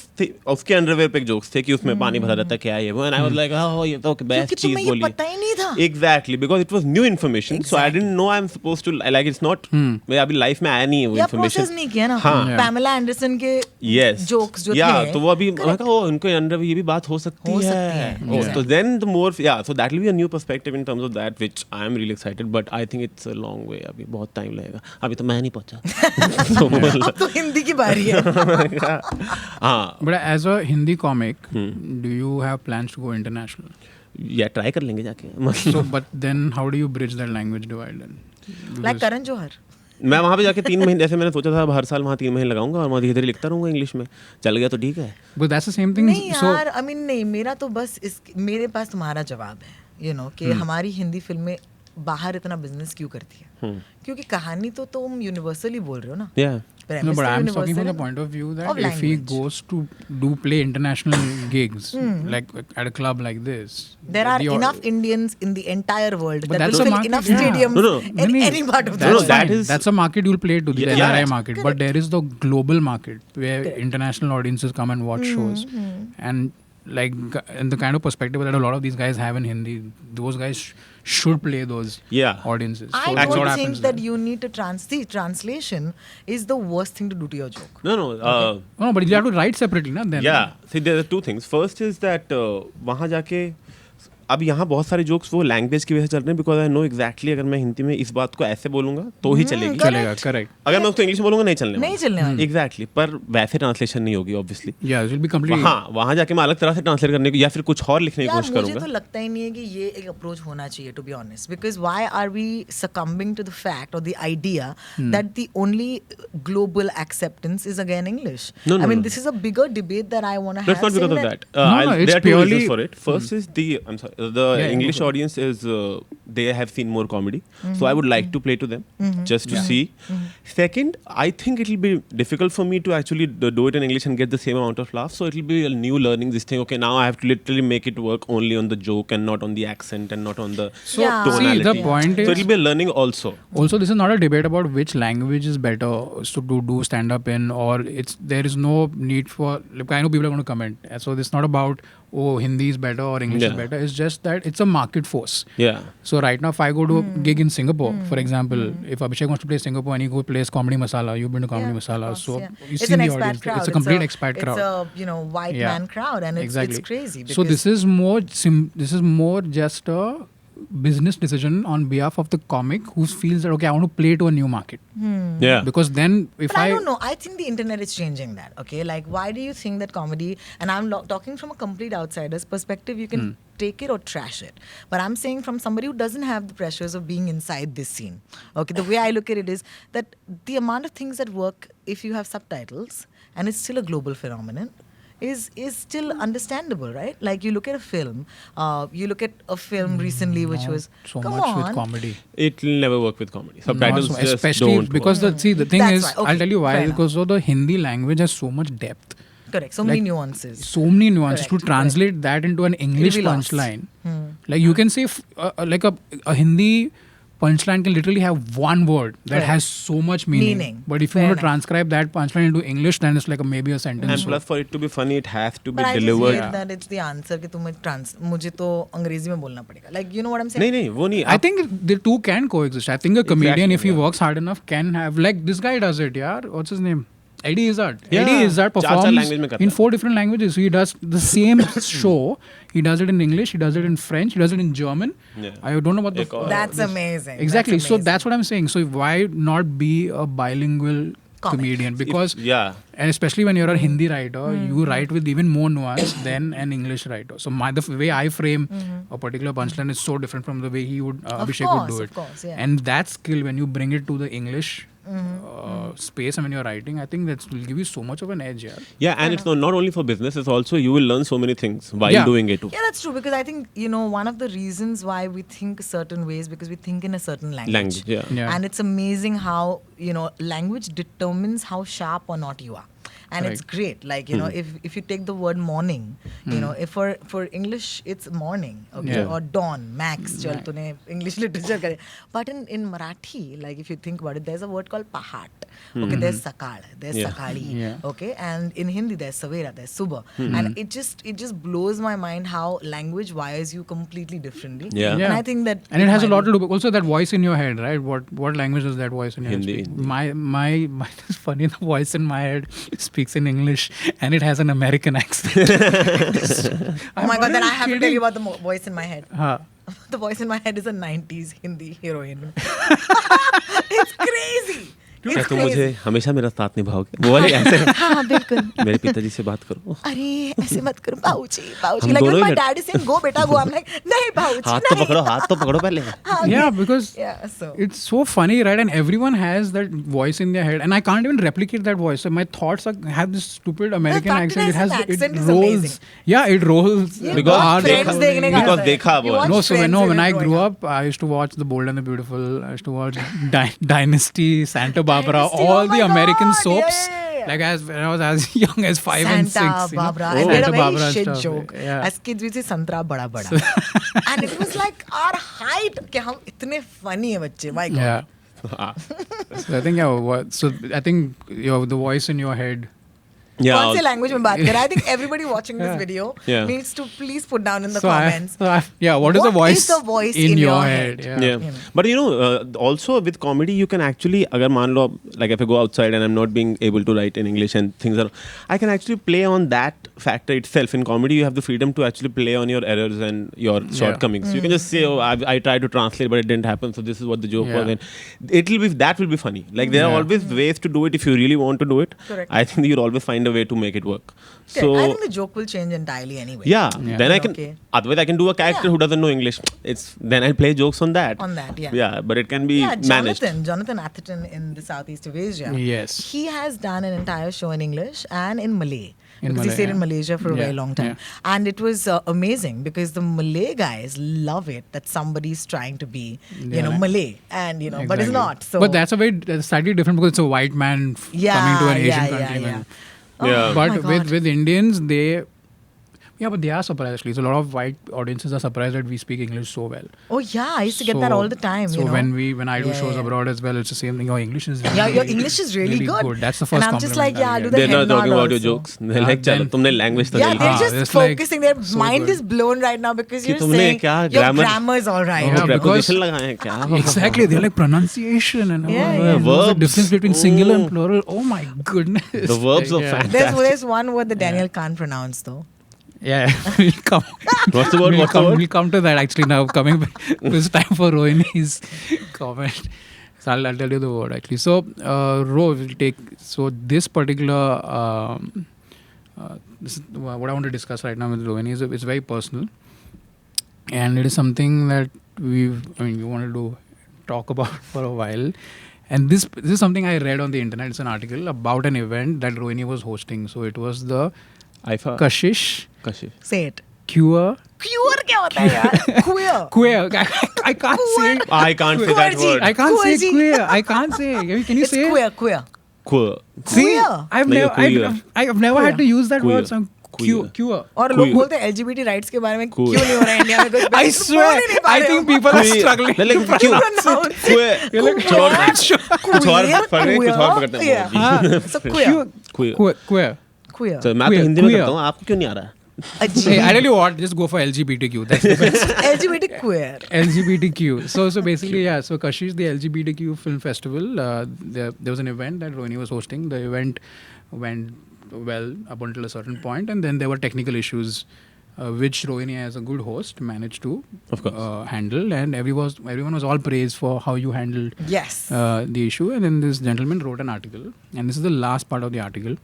उसके अंडरवेयर पे jokes थे कि उसमें पानी भरा रहता है क्या है वो, and I was like, oh, ये तो बेस्ट क्योंकि चीज तुम्हें ये बोली. पता ही नहीं था. Exactly, because it was new information, so I didn't know I'm supposed to like it's not. मैं अभी लाइफ में आया नहीं है वो या information. प्रोसेस नहीं किया ना. हाँ. Pamela Anderson के Yes. jokes जो yeah, थे. तो वो अभी मैं कहा ओ उनके अंडर ये भी बात हो सकती हो है. सकती है. Oh, so then the more so that will be a new perspective in terms of that, which I am really excited, but I think it's a long way. अभी बहुत टाइम लगेगा. अभी तो मैं नहीं पहुंचा. अब तो हिंदी की बारी है. हाँ. But as a Hindi comic, do you have plans to go international? या ट्राई कर लेंगे जाके. So, but then how do you bridge that language divide then? Like Karan Johar. मैं वहाँ पे जाके 3 महीने जैसे मैंने सोचा था अब हर साल वहाँ 3 महीने लगाऊंगा और वहाँ धीरे धीरे लिखता रहूँगा इंग्लिश में. चल गया तो ठीक है. But that's the same thing. नहीं So, यार, I mean नहीं, मेरा तो बस मेरे पास तुम्हारा जवाब है, you know, कि हमारी हिंदी फिल्में बाहर इतना बिजनेस क्यों करती है? क्योंकि कहानी तो तुम यूनिवर्सली बोल रहे हो ना. Yeah. no, but I'm talking from the point of view that of if he language. goes to do play international gigs, like at a club like this, There are the- enough Indians in the entire world But that that's will a fill market, enough yeah. stadiums No, no. in No, no. any part of No, that no, world. that fine. is- That's a market you'll play to, the Yeah. NRI market. But there is the global market where international audiences come and watch shows. And like and the kind of perspective that a lot of these guys have in Hindi, those guys should play those Yeah. audiences. I So that's what don't happens think that there. you need to translation is the worst thing to do to your joke. No, no. No, but you have to write separately, na? Then Yeah. See, there are two things. First is that वहाँ जाके अब यहाँ बहुत सारे jokes वो language की वजह से चल रहे हैं बिकॉज आई नो एग्जैक्टली अगर मैं हिंदी में इस बात को ऐसे बोलूंगा तो ही चलेगी. चलेगा, correct. अगर मैं उसको इंग्लिश में बोलूंगा नहीं चलने नहीं चलने वाली. एग्जैक्टली. पर वैसे ट्रांसलेशन नहीं होगी obviously. Yeah, it will be completely. हाँ वहाँ जाके मैं अलग तरह से ट्रांसलेट करने की या फिर कुछ और लिखने की यार कोशिश मुझे करूंगा. तो लगता ही नहीं है कि ये एक अप्रोच होना चाहिए, to be honest, because why are we succumbing to the fact or the idea that the only global acceptance is again English? No, no, I mean, no. this is a bigger debate that I want to No, it's have. not because saying of that. No, it's there are two purely- reasons for it. First is the I'm sorry, the Yeah, English go for it. audience is they have seen more comedy, so I would like to play to them just to see. Second, I think it will be difficult for me to actually do it in English and get the same amount of laughs. So it will be a new learning. This thing, okay, now I have to literally make it work only on the joke and not on the accent and not on the So, Yeah. tonality. see, the point so is, it will be a learning also. also this is not a debate about which language is better to do stand up in, or there is no need for, like, I know people are going to comment, so this is not about Hindi is better or English is Yeah. better. It's just that it's a market force. Yeah. So right now, if I go to a gig in Singapore, for example, if Abhishek wants to play Singapore and he plays Comedy Masala, you've been to Comedy Yeah, Masala, of course, so yeah. you It's see an the expat audience. crowd. It's a complete expat crowd. It's a white Yeah. man crowd, and Exactly. it's crazy. So because- this is more this is more just a business decision on behalf of the comic who feels that okay, I want to play to a new market. Yeah. Because then if But I don't know. I think the internet is changing that. Okay, like why do you think that comedy? And I'm talking from a complete outsider's perspective. You can take it or trash it. But I'm saying from somebody who doesn't have the pressures of being inside this scene. Okay, the way I look at it is that the amount of things that work if you have subtitles and it's still a global phenomenon. Is still understandable, right? Like you look at a film, you look at a film recently which was so come much on. with comedy. It will never work with comedy. Subtitles Not so- just especially don't because work. the thing That's is, why. Okay, I'll tell you why. fair enough. Because the Hindi language has so much depth. Correct. So many nuances. So many nuances. Correct, To translate that into an English It'll be lost. punchline, like you can say like a Hindi punchline can literally have one word that Correct. has so much meaning. But if you Fair want to enough. transcribe that punchline into English, then it's like maybe a sentence. And plus for it to be funny, it has to be But I just delivered. hate that it's the answer कि तुम्हें मुझे तो अंग्रेजी में बोलना पड़ेगा. Like, you know what I'm saying? नहीं नहीं वो नहीं I think the two can coexist. I think a comedian, if he works hard enough, can have, like this guy does it. Yeah, what's his name? Eddie Izzard. Yeah. Eddie Izzard चार performs language में करता in है. 4 different languages. So he does the same show. He does it in English. He does it in French. He does it in German. Yeah. I don't know what the. एक और- That's amazing. Exactly. That's So amazing. that's what I'm saying. So why not be a bilingual comedian? Because yeah. and especially when you're a Hindi writer, you write with even more nuance than an English writer. So the way I frame a particular punchline is so different from the way he would Abhishek would do course, it. of course, yeah. And that skill, when you bring it to the English space and when you're writing, I think that will give you so much of an edge. Yeah, and it's not only for business, it's also you will learn so many things while Yeah. doing it too. Yeah, that's true because I think, you know, one of the reasons why we think certain ways because we think in a certain language. Yeah. Yeah. And it's amazing how, you know, language determines how sharp or not you are. And it's great. Like, you know, if you take the word morning, you know, if for English it's morning, okay, Yeah. or dawn, max, chal tune English literature kare. But in Marathi, like if you think about it, there's a word called pahat. Okay, there's sakal, there's Yeah. sakali. Yeah. Okay, and in Hindi there's savera, there's subah. And it just blows my mind how language wires you completely differently. Yeah. And I think that And it has a might lot be- to do also that voice in your head, right? What language is that voice in your Hindi. head? speak? My it's funny, the voice in my head speaks in English and it has an American accent. Oh my god, then I have to tell you about the voice in my head. Huh. The voice in my head is a 90s Hindi heroine. It's crazy. क्या It's तुम मुझे crazy. हमेशा मेरा साथ निभाओगे वो वाले ऐसे हाँ बिल्कुल. मेरे पिताजी से बात करो अरे ऐसे मत करो बाबूजी बाबूजी. हम Like दोनों when my he dad is saying go बेटा go, I'm like नहीं बाबूजी हाथ तो पकड़ो हाथ तो पकड़ो पहले Yeah, because Yeah, so it's so funny, right? And everyone has that voice in their head, and I can't even replicate that voice. So my thoughts have this stupid American fact accent. It is has the accent it is rolls. amazing. Yeah, it rolls. You Because watch देखा- Friends देखने का because आता है. देखा You वो है. watch No, so Friends when I growing grew up. up, I used to watch The Bold and the Beautiful. I used to watch Dynasty, Santa Barbara, Dynasty, all oh my the American God, soaps. yeah. Like when I was as young as 5 and 6. Santa you know. Barbara. Oh. I made a Santa very Barbara shit stuff, joke. yeah. As kids we say संतरा बड़ा बड़ा. And it was like our height कि हम इतने funny है बच्चे. My God. Yeah. So I think so I think the voice in your head. कौन से लैंग्वेज में बात कर रहा है? I think everybody watching this Yeah. video Yeah. needs to please put down in the So comments. what is the voice? the voice in your head? Yeah. Yeah. But you know, also with comedy, you can actually, अगर मान लो, like if I go outside and I'm not being able to write in English and things are, I can actually play on that factor itself. In comedy, you have the freedom to actually play on your errors and your shortcomings. You can just say, oh, I tried to translate, but it didn't happen, so this is what the joke Yeah. was. And that will be funny. Like there are Yeah. always ways to do it if you really want to do it. Correct. I think you'll always find a way to make it work. Okay, I think the joke will change entirely anyway. Yeah, Yeah. then I can. Okay. Otherwise, I can do a character Yeah. who doesn't know English. Then I'll play jokes on that. On that, yeah. Yeah, but it can be Yeah, managed. Jonathan Atherton in the Southeast of Asia. Yes. He has done an entire show in English and in Malay. In Because Malay, he stayed in yeah. Malaysia for a very Yeah, long time. And it was amazing because the Malay guys love it that somebody's trying to be, Yeah. Malay. And, but it's Exactly. not. So, But that's slightly different because it's a white man Yeah, coming to an Asian yeah, country. yeah, man. Oh, Yeah. my But God. with Indians, but they are surprised actually. So a lot of white audiences are surprised that we speak English so well. Oh, yeah. I used to get that all the time. So when I do Yeah, shows yeah. abroad as well, it's the same thing. Your English is really, Yeah, your English is really good. That's the first And I'm just compliment like, yeah, I I'll do get. the They're not head nod talking about your also. jokes. They're like, चलो then- तुमने language तो Yeah, नहीं they're लिखी. just it's like focusing. Their so mind good. is blown right now because कि you're तुमने saying क्या your grammar- grammar is all right. Yeah, because- preposition लगाए हैं क्या? Exactly, they're like pronunciation and Yeah, all. yeah. There's a Verbs. difference between singular and Oh. plural. Oh my goodness. The verbs are Yeah. fantastic. There's one word that Daniel can't pronounce though. Yeah, we'll come. What's the word? We'll What's the come, word? we'll come to that actually now. Coming back, it's time for Rohini's comment. So I'll tell you the word actually. So Ro will take. So this particular, this is what I want to discuss right now with Rohini. It's very personal, and it is something that we wanted to talk about for a while. And this is something I read on the internet. It's an article about an event that Rohini was hosting. So it was the IFA. Kashish Kashish. Say it. Queer. Queer क्या होता है यार? Queer. Queer. I can't say. I can't say that Queer. word. I can't say Queer. queer. I can't say. Can you It's say? queer. Queer. See, Queer. I've Like a never, queer. I've never had to use that Queer. word. So Queer. queer. और लोग बोलते हैं LGBT rights के बारे में क्यों Queer. नहीं हो रहा है इंडिया में कुछ I swear, I think people are struggling. Like, to क्यों? pronounce Queer. कुछ और कुछ और Queer, पढ़ रहे हैं, कुछ और पकड़ते हैं हाँ. So queer. Queer. Queer. Queer. तो मैं तो Queer. हिंदी में Queer. करता हूँ, आपको क्यों नहीं आ रहा? Hey, I tell you what, just go for LGBTQ. That's the best. LGBT queer. LGBTQ. So basically, yeah. So Kashish, the LGBTQ Film Festival, there was an event that Rohini was hosting. The event went well up until a certain point, and then there were technical issues, which Rohini, as a good host, managed to Of course. handle, and everyone was all praised for how you handled Yes. the issue. And then this gentleman wrote an article, and this is the last part of the article,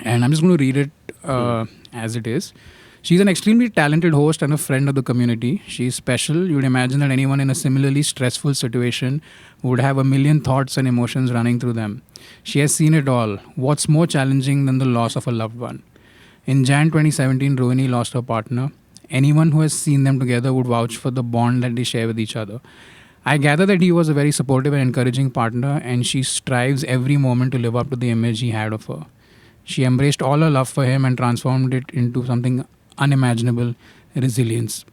and I'm just going to read it as it is. She's an extremely talented host and a friend of the community. She's special. You'd imagine that anyone in a similarly stressful situation would have a million thoughts and emotions running through them. She has seen it all. What's more challenging than the loss of a loved one? In Jan 2017, Rohini lost her partner. Anyone who has seen them together would vouch for the bond that they share with each other. I gather that he was a very supportive and encouraging partner, and she strives every moment to live up to the image he had of her. She embraced all her love for him and transformed it into something unimaginable, resilience.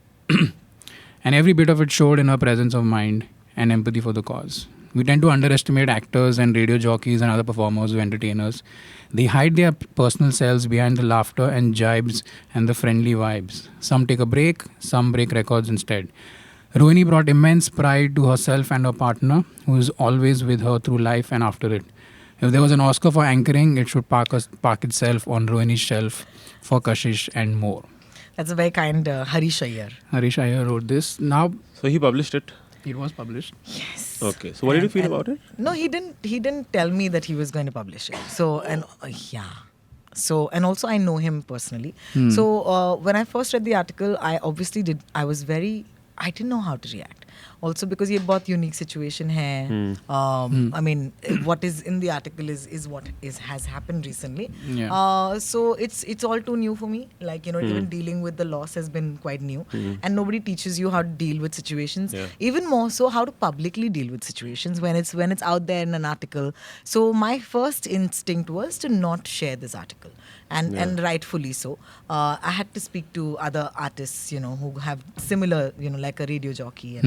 And every bit of it showed in her presence of mind and empathy for the cause. We tend to underestimate actors and radio jockeys and other performers who entertain us. They hide their personal selves behind the laughter and jibes and the friendly vibes. Some take a break, some break records instead. Rohini brought immense pride to herself and her partner, who is always with her through life and after it. If there was an Oscar for anchoring, it should park itself on Rohini's shelf for Kashish and more. That's a very kind Harish Iyer. Harish Iyer wrote this. Now, So he published it. it was published. Yes. Okay. So what did you feel about it? No, he didn't tell me that he was going to publish it. So and yeah. So and also I know him personally. So when I first read the article, I didn't know how to react. Also because ये बहुत unique situation है. I mean, what is in the article is what has happened recently. Yeah. So it's all too new for me. Like even dealing with the loss has been quite new, and nobody teaches you how to deal with situations. Yeah. Even more so, how to publicly deal with situations when it's out there in an article. So my first instinct was to not share this article, and rightfully so. I had to speak to other artists, who have similar, like a radio jockey,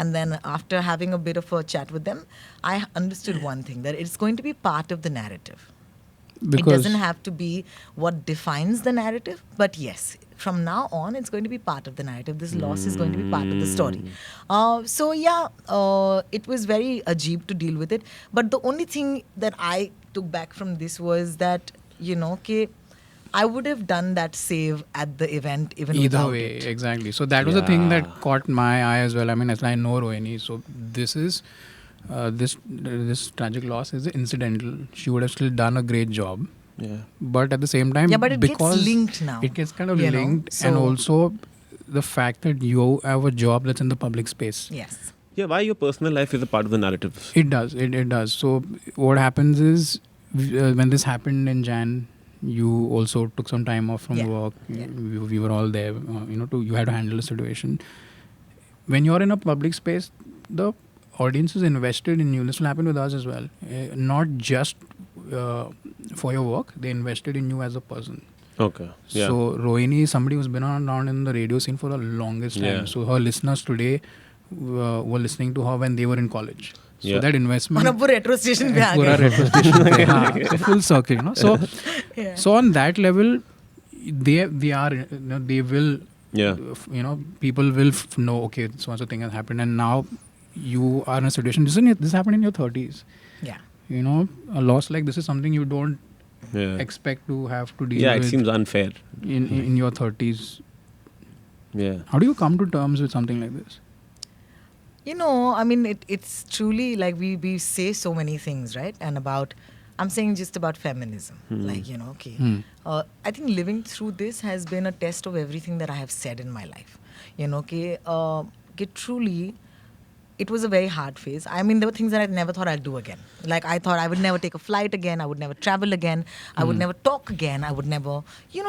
and then after having a bit of a chat with them, I understood one thing, that it's going to be part of the narrative. It doesn't have to be what defines the narrative, but yes, from now on, it's going to be part of the narrative. This loss is going to be part of the story. So yeah, it was very ajeeb to deal with it. But the only thing that I took back from this was that, I would have done that save at the event even Either without way, it. exactly. So that was the thing Yeah. that caught my eye as well. I mean, as I know Rohini, so this is this tragic loss is incidental. She would have still done a great job, Yeah. but at the same time, Yeah, but it gets because linked now, it gets kind of you know, linked, so- and also the fact that you have a job that's in the public space. Yes. Yeah. Why your personal life is a part of the narrative? It does. It does. So what happens is when this happened in Jan, you also took some time off from Yeah. work. Yeah. We were all there. You had to handle the situation. When you're in a public space, the audience is invested in you. This will happen with us as well. Not just for your work. They invested in you as a person. Okay. Yeah. So Rohini is somebody who's been around in the radio scene for the longest time. Yeah. So her listeners today were listening to her when they were in college. So Yeah. that investment. और अब वो retro station पे आ पूरा गए. retro station पे, हाँ, so full circle, So, Yeah. so on that level, they are, they will, Yeah. people will know, okay, so and so thing has happened, and now you are in a situation. This happened in your 30s. Yeah. A loss like this is something you don't Yeah. expect to have to deal Yeah. It with seems unfair. in your 30s. Yeah. How do you come to terms with something like this? I mean, it's truly like we say so many things, right? And I'm saying just about feminism. Like, okay. I think living through this has been a test of everything that I have said in my life. Okay, truly, it was a very hard phase. I mean, there were things that I never thought I'd do again. Like, I thought I would never take a flight again. I would never travel again. I would never talk again. I would never,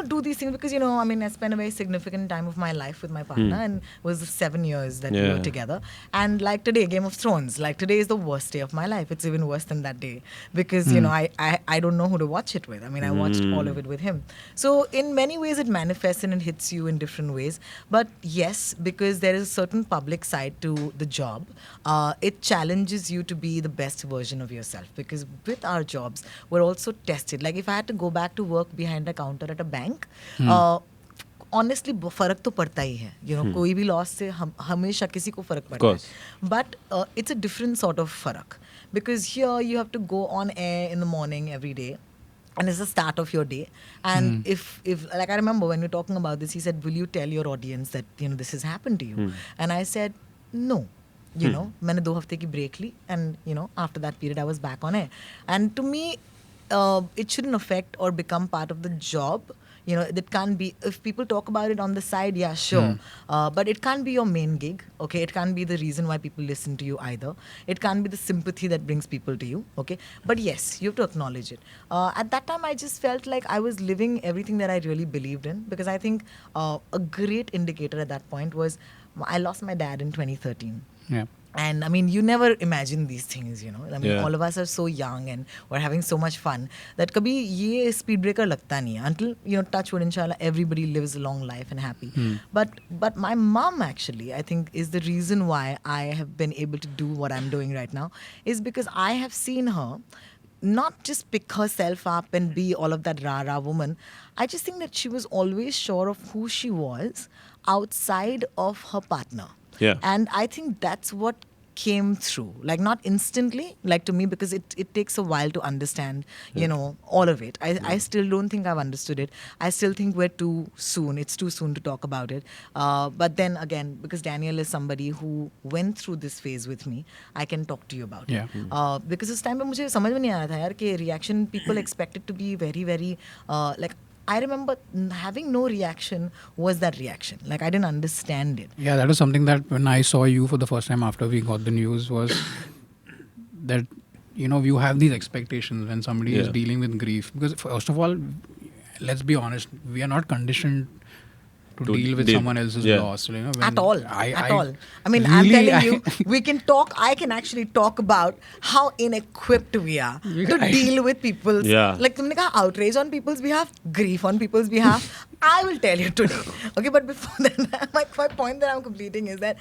do these things because, I mean, I spent a very significant time of my life with my partner and it was the 7 years that we were Yeah. together. And like today, Game of Thrones, like today is the worst day of my life. It's even worse than that day because, I don't know who to watch it with. I mean, I watched all of it with him. So in many ways, it manifests and it hits you in different ways. But yes, because there is a certain public side to the job, it challenges you to be the best version of yourself. Because with our jobs, we're also tested. Like if I had to go back to work behind a counter at a bank, honestly फर्क तो पड़ता ही है कोई भी loss से हमेशा किसी को फर्क पड़ता है but it's a different sort of फर्क because here you have to go on air in the morning every day and it's the start of your day and if like I remember when we were talking about this he said will you tell your audience that this has happened to you and I said no मैंने 2 हफ्ते की break Lee and after that period I was back on air and to me it shouldn't affect or become part of the job. That can't be, if people talk about it on the side, yeah, sure. But it can't be your main gig, okay? It can't be the reason why people listen to you either. It can't be the sympathy that brings people to you, okay? But yes, you have to acknowledge it. At that time, I just felt like I was living everything that I really believed in because I think a great indicator at that point was I lost my dad in 2013. Yeah. And I mean, you never imagine these things, I mean, all of us are so young and we're having so much fun that kabhi ye speed breaker lagta nahi hai until, touch wood, inshallah, everybody lives a long life and happy. But my mom actually, I think, is the reason why I have been able to do what I'm doing right now is because I have seen her not just pick herself up and be all of that rah-rah woman. I just think that she was always sure of who she was outside of her partner. Yeah. And I think that's what came through, like not instantly, like to me, because it takes a while to understand, all of it. I still don't think I've understood it. I still think we're too soon. It's too soon to talk about it. But then again, because Daniel is somebody who went through this phase with me, I can talk to you about it. Because उस time पे मुझे समझ में नहीं आ रहा था यार कि reaction people expected to be very, very like. I remember having no reaction was that reaction. Like I didn't understand it. Yeah, that was something that when I saw you for the first time after we got the news was that, you have these expectations when somebody is dealing with grief. Because first of all, let's be honest, we are not conditioned to deal with someone else's loss. At all. I mean, I'm telling you, we can talk. I can actually talk about how inequipped we are to deal with people's. Like, तुमने कहा outrage on people's behalf, grief on people's behalf. I will tell you today. Okay, but before that, my point that I'm completing is that,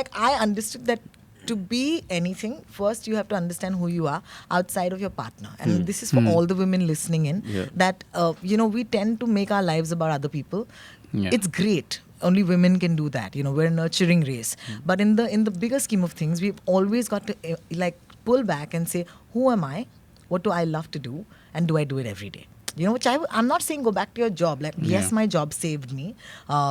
like, I understood that. To be anything, first you have to understand who you are outside of your partner. And this is for all the women listening in, that, we tend to make our lives about other people. Yeah. It's great. Only women can do that. We're a nurturing race. But in the bigger scheme of things, we've always got to pull back and say, who am I? What do I love to do? And do I do it every day? Which I'm not saying go back to your job. Like, yes, my job saved me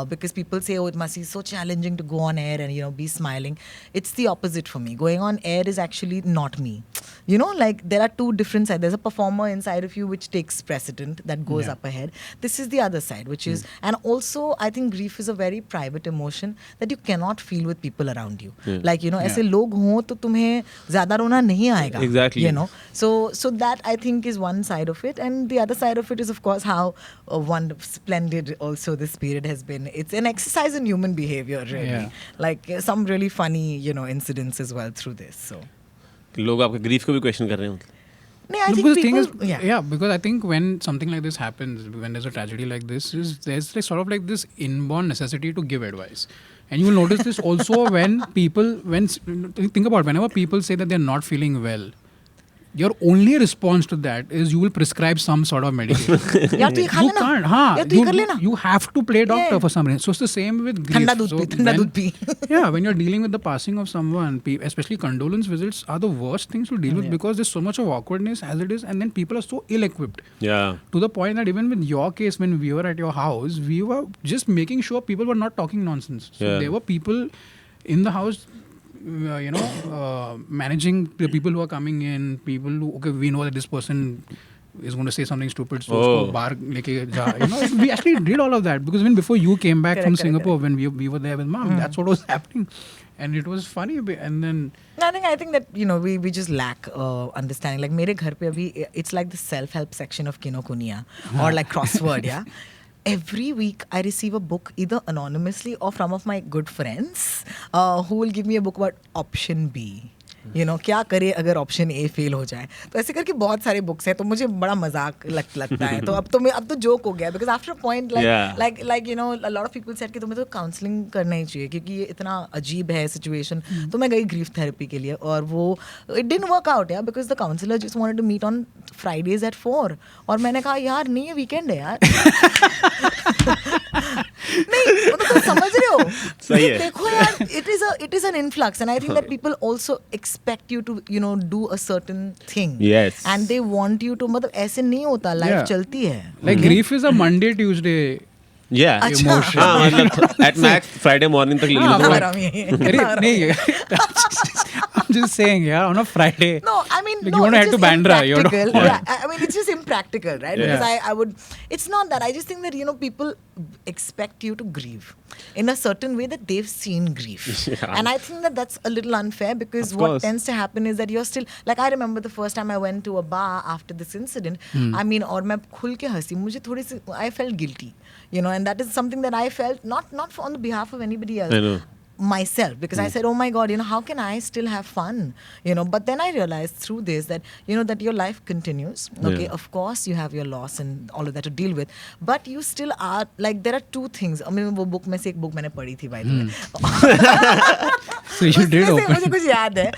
because people say, oh, it must be so challenging to go on air and, be smiling. It's the opposite for me. Going on air is actually not me. Like there are two different sides. There's a performer inside of you which takes precedent, that goes up ahead. This is the other side, which is, and also I think grief is a very private emotion that you cannot feel with people around you. Like, ऐसे लोग हों तो तुम्हें ज़्यादा रोना नहीं आएगा. Exactly. So that I think is one side of it. And the other side of it is, of course, how one splendid also this period has been. It's an exercise in human behavior, really. Yeah. Like some really funny, incidents as well through this. So. लोग आपके grief को भी question कर रहे हैं. No, I think because the people, thing is, because I think when something like this happens, when there's a tragedy like this, there's like sort of like this inborn necessity to give advice. And you will notice this also when think about whenever people say that they're not feeling well, your only response to that is you will prescribe some sort of medication. यार तू ये खा You लेना. can't. यार तू ये कर लेना. You have to play doctor Yeah. for some reason. So it's the same with grief. ठंडा दूध P. Yeah, when you're dealing with the passing of someone, especially condolence visits are the worst things to deal with because there's so much of awkwardness as it is, and then people are so ill-equipped. Yeah. To the point that even with your case, when we were at your house, we were just making sure people were not talking nonsense. So there were people in the house, managing the people who are coming in, people who, okay, we know that this person is going to say something stupid, so Oh. usko बाहर लेके जा. You know, we actually did all of that because even before you came back from Correct, Singapore, when we were there with mom, that's what was happening, and it was funny. And then I think that we just lack understanding. Like मेरे घर पे अभी it's like the self-help section of Kinokuniya or like crossword, yeah. Every week I receive a book either anonymously or from of my good friends who will give me a book about option B. क्या करे अगर option A fail हो जाए. तो ऐसे करके बहुत सारे बुक्स हैं, तो मुझे बड़ा मजाक लगता है. तो अब तो जोक हो गया because after a point like a lot of people said कि तुम्हें तो काउंसलिंग करना ही चाहिए क्योंकि ये इतना अजीब है सिचुएशन. तो मैं गई ग्रीफ थेरेपी के लिए और वो इट डिडंट वर्क आउट यार because the counsellor just wanted to meet on Fridays at 4 और मैंने कहा यार नहीं, ये वीकेंड है यार. नहीं तो समझ रहे हो. सही है. देखो यार, it is an influx and I think that people also expect you to do a certain thing. Yes. And they want you to, मतलब ऐसे नहीं होता, लाइफ Yeah. चलती है. like grief is a Monday, Tuesday. Yeah. अच्छा. Emotion. हाँ मतलब at max Friday morning तक ले हाँ, लो. अरे नहीं, I'm just saying, yeah, on a Friday. No, I mean, Like, no, you want to it's head to just Bandra, you don't impractical. want- Yeah, I mean, it's just impractical, right? Yeah. Because I would, it's not that. I just think that, people expect you to grieve in a certain way that they've seen grief. Yeah. And I think that that's a little unfair because Of what course. tends to happen is that you're still, like I remember the first time I went to a bar after this incident, I mean, और मैं खुल के हंसी, मुझे थोड़ी सी, I felt guilty, and that is something that I felt, not on the behalf of anybody else. I know. Myself, because I said, oh my God, how can I still have fun? But then I realized through this that, that your life continues. Okay, Yeah. of course you have your loss and all of that to deal with, but you still are, like, there are two things. I mean, वो book में से एक book मैंने पढ़ी थी, by the way. So you did उसमें से open. मुझे कुछ याद है.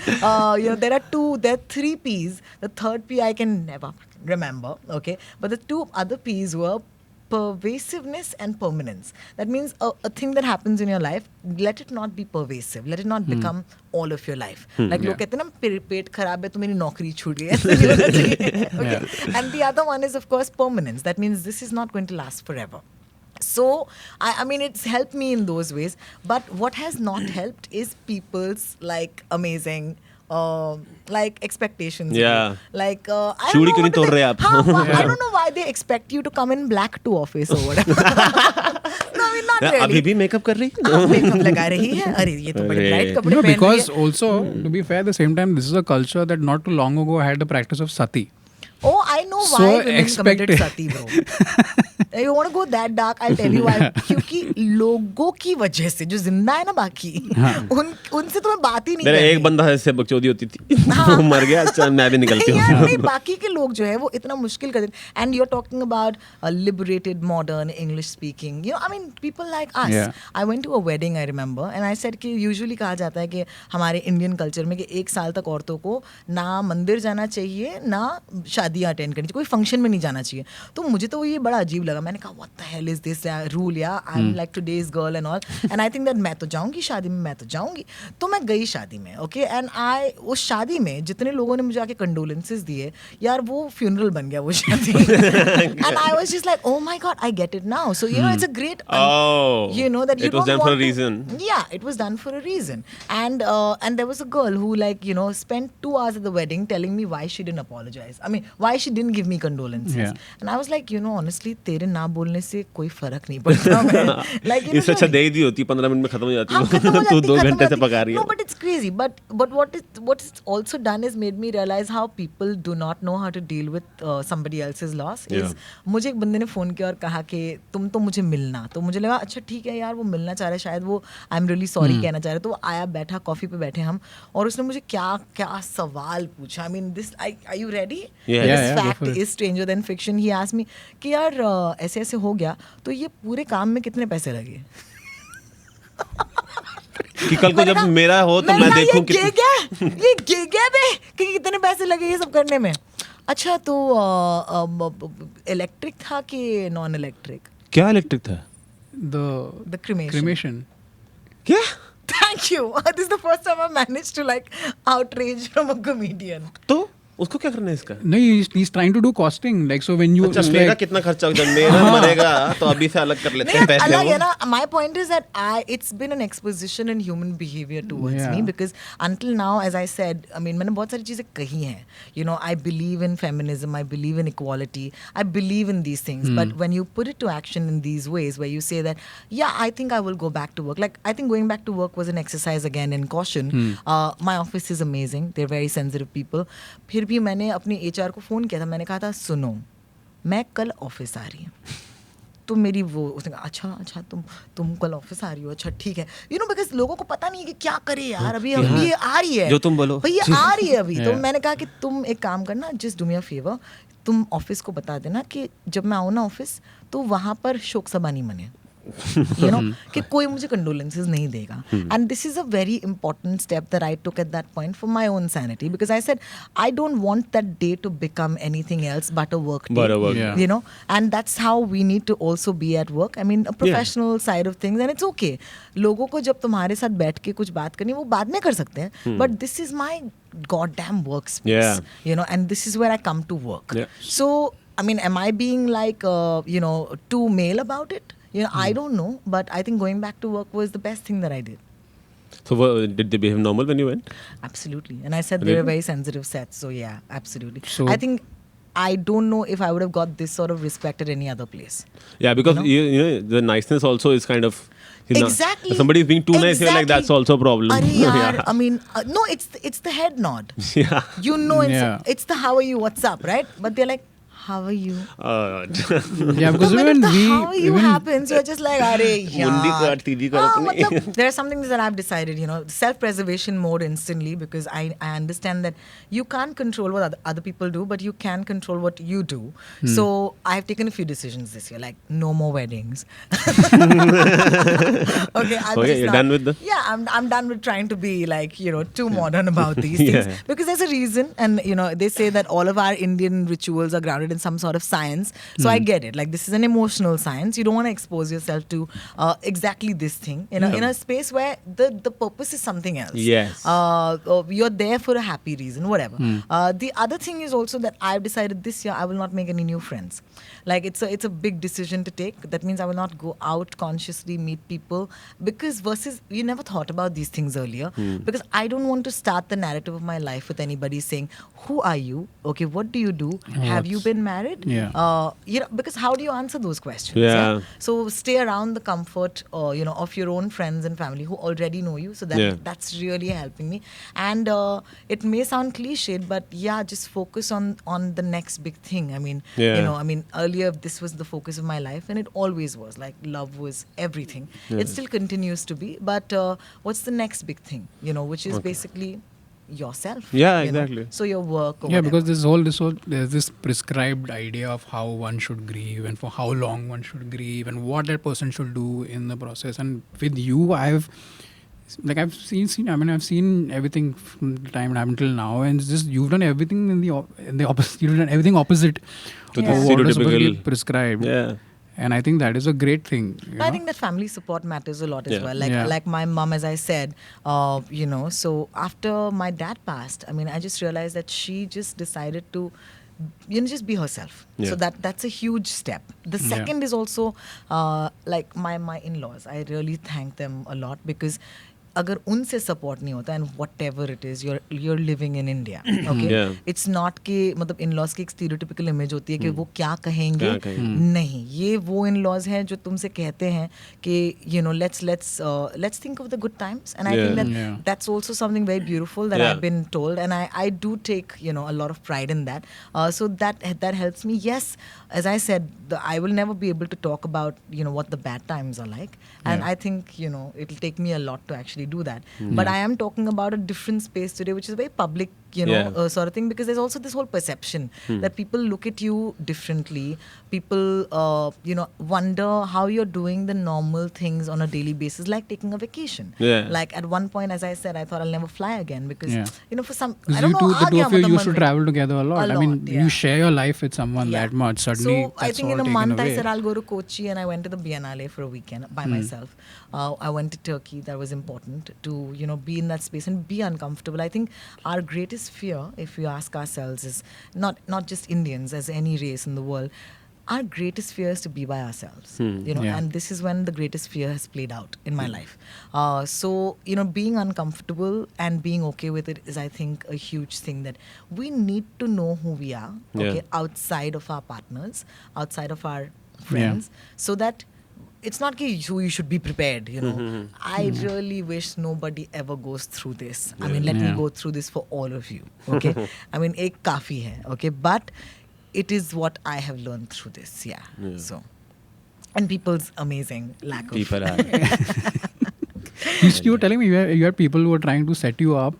there are 3 P's. The third P I can never remember. Okay, but the 2 other P's were pervasiveness and permanence. That means a thing that happens in your life, let it not be pervasive. Let it not become all of your life. Like लोग कहते हैं ना, पेट खराब है तो मेरी नौकरी छूट गई. ऐसा नहीं होना चाहिए. Okay? And the other one is of course permanence. That means this is not going to last forever. So, I mean, it's helped me in those ways. But what has not helped is people's like amazing like expectations. Yeah. Like I चूड़ी don't क्यों know नहीं तोड़ रहे आप? I don't know why they expect you to come in black to office or whatever. No, I mean not really. अभी भी makeup कर रही हाँ, makeup लगा रही है. अरे ये तो बड़े अरे. bright कपड़े No, पहन रही because है. also, to be fair, at the same time, this is a culture that not too long ago had the practice of sati. Oh, I know So why women committed expected. sati, bro. You want to go that dark? I'll tell you why. क्योंकि लोगों की वजह से जो जिंदा है ना बाकी, उनसे तो मैं बात ही नहीं मेरा कर एक रही. बंदा ऐसे बकचोदी होती थी. वो मर गया. अच्छा मैं भी निकलती यार हूँ. नहीं, बाकी के लोग जो है वो इतना मुश्किल कर देते. And you are talking about liberated modern English speaking, I mean people like us. Yeah. I went to a wedding, I remember, and I said कि यूजुअली कहा जाता है कि हमारे इंडियन कल्चर में कि 1 साल तक औरतों को ना मंदिर जाना चाहिए ना शादियाँ अटेंड करनी चाहिए, कोई फंक्शन में नहीं जाना चाहिए. तो मुझे तो ये बड़ा अजीब लगा. मैंने कहा what the hell is this rule, या I am like today's girl and all, and I think that मैं तो जाऊंगी शादी में, मैं तो जाऊंगी. तो मैं गई शादी में. ओके, एंड आई उस शादी में जितने लोगों ने मुझे आके कंडोलेंसेस दिए यार, वो फ्यूनरल बन गया वो शादी. And I was just like oh my God, I get it now. So it's a great, Oh. that you It was don't done for a want to- reason. Yeah, it was done for a reason. And there was a girl who spent 2 hours at the wedding telling me why she didn't apologize. I mean, why she didn't give me condolences. Yeah. And I was like, honestly, तेरे ना बोलने से कोई फर्क नहीं पड़ता. Like, इससे अच्छा दे ही दी होती. 15 मिनट में खत्म हो जाती. हाँ, खत्म हो तू जाती, 2 खत्म घंटे हो से जाती. पका रही No, है. but it's crazy. But what it's also done is made me realize how people do not know how to deal with somebody else's loss. Yeah. मुझे एक बंदे ने फ़ोन किया और कहा कि तुम तो मुझे मिलना. तो मुझे लगा अच्छा ठीक है यार, वो मिलना चाह रहा है, शायद वो आई एम रियली सॉरी कहना चाह रहे. तो वो आया, बैठा, कॉफ़ी पे बैठे हम, और उसने मुझे क्या क्या सवाल पूछा. I mean this, are you ready? Yeah. Yeah, this go for fact it. Is stranger than fiction. He asked me कि यार ऐसे ऐसे हो गया, तो ये पूरे काम में कितने पैसे लगे? कि कल को जब मेरा हो तो मैंने मैं कहा, देखूं ये गिग है, ये गिग है बे, कि कितने पैसे लगे ये सब करने में. अच्छा तो इलेक्ट्रिक था कि नॉन इलेक्ट्रिक? क्या इलेक्ट्रिक था? The cremation. cremation. क्या? Thank you. This is the first time I managed to like outrage from a comedian. तो उसको क्या करना है इसका? नहीं, he's trying to do costing. Like, so when you अच्छा, it's मेरा like, कितना खर्चा होगा? जब मेरा मरेगा तो अभी से अलग कर लेते हैं पैसे अलग वो। है ना. My point is that it's been an exposition in human behavior towards Yeah. me, because until now, as I said, I mean, मैंने बहुत सारी चीजें कही हैं. You know, I believe in feminism, I believe in equality, I believe in these things. But when you put it to action in these ways, where you say that, yeah, I think I will go back to work. Like, I think going back to work was an exercise again in caution. My office is amazing. They're very sensitive people. फिर भी मैंने अपनी HR को phone किया था. मैंने कहा था, सुनो, मैं कल ऑफिस आ रही हूँ. तो मेरी वो उसने कहा, अच्छा तुम कल ऑफिस आ रही हो, अच्छा ठीक है. You know, because लोगों को पता नहीं है कि क्या करे यार. अभी ये आ रही है, जो तुम बोलो. भाई ये आ रही है अभी. तो Yeah. मैंने कहा कि तुम एक काम करना, just do me a favour, तुम ऑफिस को बता देना कि जब मैं आऊँ ना ऑफिस, तो वहाँ पर शोक सभा नहीं मने. You know, कि कोई मुझे condolences नहीं देगा. And this is a very important step that I took at that point for my own sanity, because I said I don't want that day to become anything else but a work day. But a work day. Yeah. You know, and that's how we need to also be at work. I mean, a professional side of things, and it's okay. लोगों को जब तुम्हारे साथ बैठ के कुछ बात करनी, वो बाद में कर सकते हैं. But this is my goddamn workspace. Yeah. You know, and this is where I come to work. Yeah. So, I mean, am I being like, you know, too male about it? You know, I don't know, but I think going back to work was the best thing that I did. So did they behave normal when you went? Absolutely. And I said they were Really? very sensitive sets. So yeah, absolutely. So- I think I don't know if I would have got this sort of respect at any other place. Yeah, because You know? the niceness also is kind of Exactly. If somebody is being too nice, you're like, Exactly. that's also a problem. Arey yaar, Yeah. I mean, no, it's the head nod. Yeah. You know, Yeah. it's the how are you, what's up, right? But they're like, how are you? yeah, because So when even the we how are you even happens, you're just like, अरे मुंडी यार. काट दीजिए करो अपनी. मतलब, there are some things that I've decided, you know, self-preservation mode instantly, because I understand that you can't control what other people do, but you can control what you do. So I've taken a few decisions this year, like no more weddings. Okay, you're done with the. Yeah, I'm done with trying to be like, you know, too modern about these things. Yeah. Because there's a reason, and you know, they say that all of our Indian rituals are grounded in some sort of science. So I get it. Like, this is an emotional science. You don't want to expose yourself to exactly this thing, you know, in a space where the purpose is something else. Yes. You're there for a happy reason, whatever. The other thing is also that I've decided this year I will not make any new friends. Like, it's a big decision to take. That means I will not go out consciously, meet people, because versus you never thought about these things earlier. Because I don't want to start the narrative of my life with anybody saying, who are you? Okay, what do you do? Have you been married? Yeah. You know, because how do you answer those questions? Yeah. So stay around the comfort, you know, of your own friends and family who already know you. So that's really helping me. And it may sound cliched, but yeah, just focus on the next big thing. I mean, Yeah. you know, I mean, earlier this was the focus of my life, and it always was. Like, love was everything. It still continues to be. But what's the next big thing? You know, which is basically yourself. Yeah, you know? exactly. So your work. Or yeah, whatever. because there's this prescribed idea of how one should grieve and for how long one should grieve and what that person should do in the process. And with you, I've seen everything from the time it happened till now, and it's just you've done everything in the opposite. You've done everything opposite To the of what is supposed to be stereotypical- prescribed. Yeah. And I think that is a great thing. you I know? think that family support matters a lot as Yeah. well. Like Yeah. like my mom, as I said, you know. So after my dad passed, I mean, I just realized that she just decided to, you know, just be herself. Yeah. So that's a huge step. The Yeah. second is also like my in-laws. I really thank them a lot, because अगर उनसे support नहीं होता, and what ever it is you're living in India, okay? Yeah. It's not कि मतलब in-laws की एक stereotypical image होती है कि वो क्या कहेंगे. क्या कहेंगे. नहीं, ये वो इन-लॉज हैं जो तुमसे कहते हैं कि you know, let's think of the good times. And I Yeah. think that Yeah. that's also something very beautiful that Yeah. I've been told, and I do take, you know, a lot of pride in that. So that helps me. Yes, as I said, I will never be able to talk about, you know, what the bad times are like, and Yeah. I think, you know, it'll take me a lot to actually do that. But I am talking about a different space today, which is very public, you know, Yeah. sort of thing, because there's also this whole perception that people look at you differently. People, you know, wonder how you're doing the normal things on a daily basis, like taking a vacation. Yeah. Like at one point, as I said, I thought I'll never fly again, because Yeah. you know, for some, Because I don't you know, two, the two of you used to मतलब travel together a lot. I mean, yeah. you share your life with someone Yeah. that much. Suddenly, So I that's think all in a taken month away. I said I'll go to Kochi, and I went to the Biennale for a weekend by myself. I went to Turkey. That was important important to, be in that space and be uncomfortable. I think our greatest fear, if we ask ourselves, is not just Indians, as any race in the world. Our greatest fear is to be by ourselves, Yeah. and this is when the greatest fear has played out in my life. So, being uncomfortable and being okay with it is, I think, a huge thing, that we need to know who we are, okay, outside of our partners, outside of our friends, so that it's not who you should be prepared, I really wish nobody ever goes through this. I mean, let me Yeah. go through this for all of you, okay? I mean, ek kafi hai, okay? But it is what I have learned through this, So, and people's amazing lack of... People are. You were telling me you had people who were trying to set you up.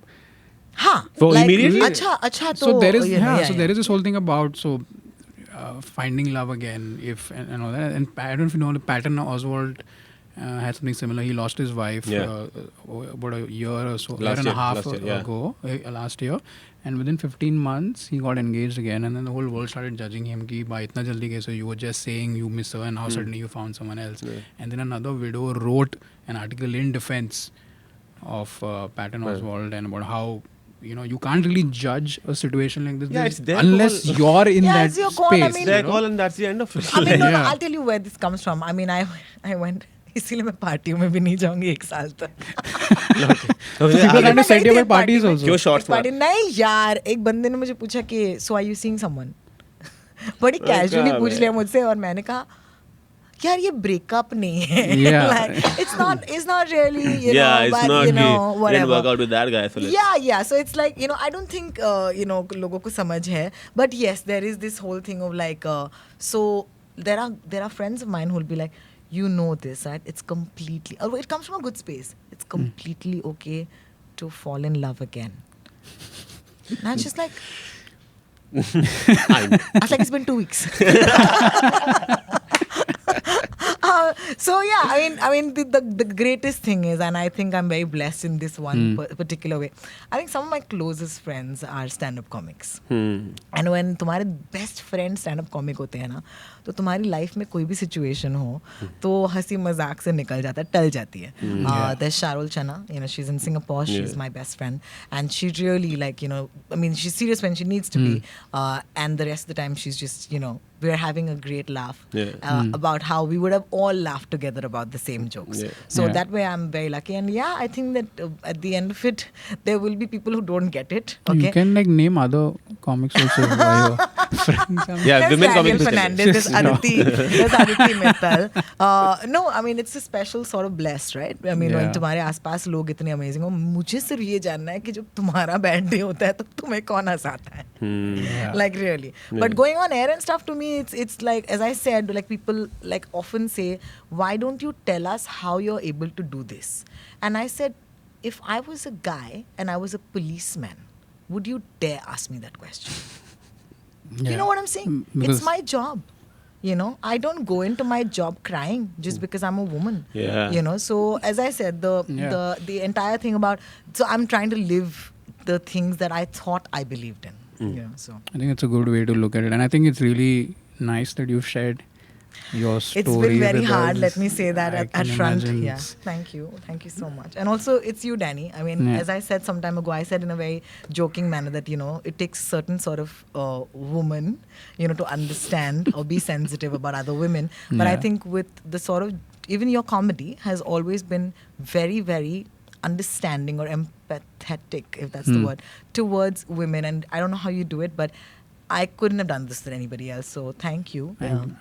हाँ, For like, immediately? अच्छा तो So there is yeah, there is this whole thing about finding love again, if and all that. And I don't know if you know, Patton Oswalt had something similar. He lost his wife about a year or so, year and a half ago, last year. And within 15 months, he got engaged again. And then the whole world started judging him. Ki, "Bhai, itna jaldi kaise? You were just saying you miss her, and now suddenly you found someone else." And then another widow wrote an article in defense of Patton Oswalt and about how, you can't really judge a situation like this Yeah, it's their unless call. you're in Yeah, that it's your call. I space. mean, Their call, and that's the end of it. I mean, no, Yeah. I'll tell you where this comes from. I mean, I went, इसीलिए मैं पार्टियों में भी नहीं जाऊंगी 1 साल तक. People trying to set you up at parties also. क्यों शॉर्ट्स पार्टी नहीं यार, एक बंदे ने मुझे पूछा कि so are you seeing someone? बड़ी कैजुअली पूछ लिया मुझसे, और मैंने कहा यार ये ब्रेकअप नहीं है. Yeah. Like, it's not really, Yeah, it's but not. whatever. Didn't work out with that guy. So Yeah. So it's like, I don't think, लोगों को समझ है. But yes, there is this whole thing of like, so there are friends of mine who will be like, this, right? It's completely, it comes from a good space. It's completely okay to fall in love again. And I was just like, I was like, it's been 2 weeks. So yeah, I mean, the greatest thing is, and I think I'm very blessed in this one particular way. I think some of my closest friends are stand-up comics. And when तुम्हारे best friend stand-up comic होते हैं ना, तो तुम्हारी life में कोई भी situation हो तो हंसी मजाक से निकल जाता है, टल जाती है. There's Sharul Chana, she's in Singapore. She's my best friend, and she really, like, I mean, she's serious when she needs to be, and the rest of the time she's just, we're having a great laugh about how we would have all laughed together about the same jokes. So that way I'm very lucky, and I think that at the end of it there will be people who don't get it. Okay, You can like name other comics also. By your friends. Yeah, there's women Daniel comics. Fernandez, there's Aditi Mittal. No, I mean, it's a special sort of blessed, right? I mean, when तुम्हारे आसपास लोग इतने amazing हो, मुझे सिर्फ ये जानना है कि जब तुम्हारा bad day होता है तो तुम्हें कौन हंसाता है? Like really. But going on air and stuff, to me, it's like, as I said, like people like often say, why don't you tell us how you're able to do this? And I said, if I was a guy and I was a policeman, would you dare ask me that question? You know what I'm saying? It's my job. I don't go into my job crying just because I'm a woman. Yeah. So as I said, the entire thing about, so I'm trying to live the things that I thought I believed in. So I think it's a good way to look at it, and I think it's really nice that you've shared your story. it's been very with hard, us. let me say that I at can front. imagine. Yeah, thank you so much. And also it's you, Danny. I mean, as I said some time ago, I said in a very joking manner that it takes certain sort of woman to understand or be sensitive about other women. But I think with the sort of, even your comedy has always been very, very understanding or empathetic, if that's the word, towards women. And I don't know how you do it, but I couldn't have done this with anybody else. So thank you.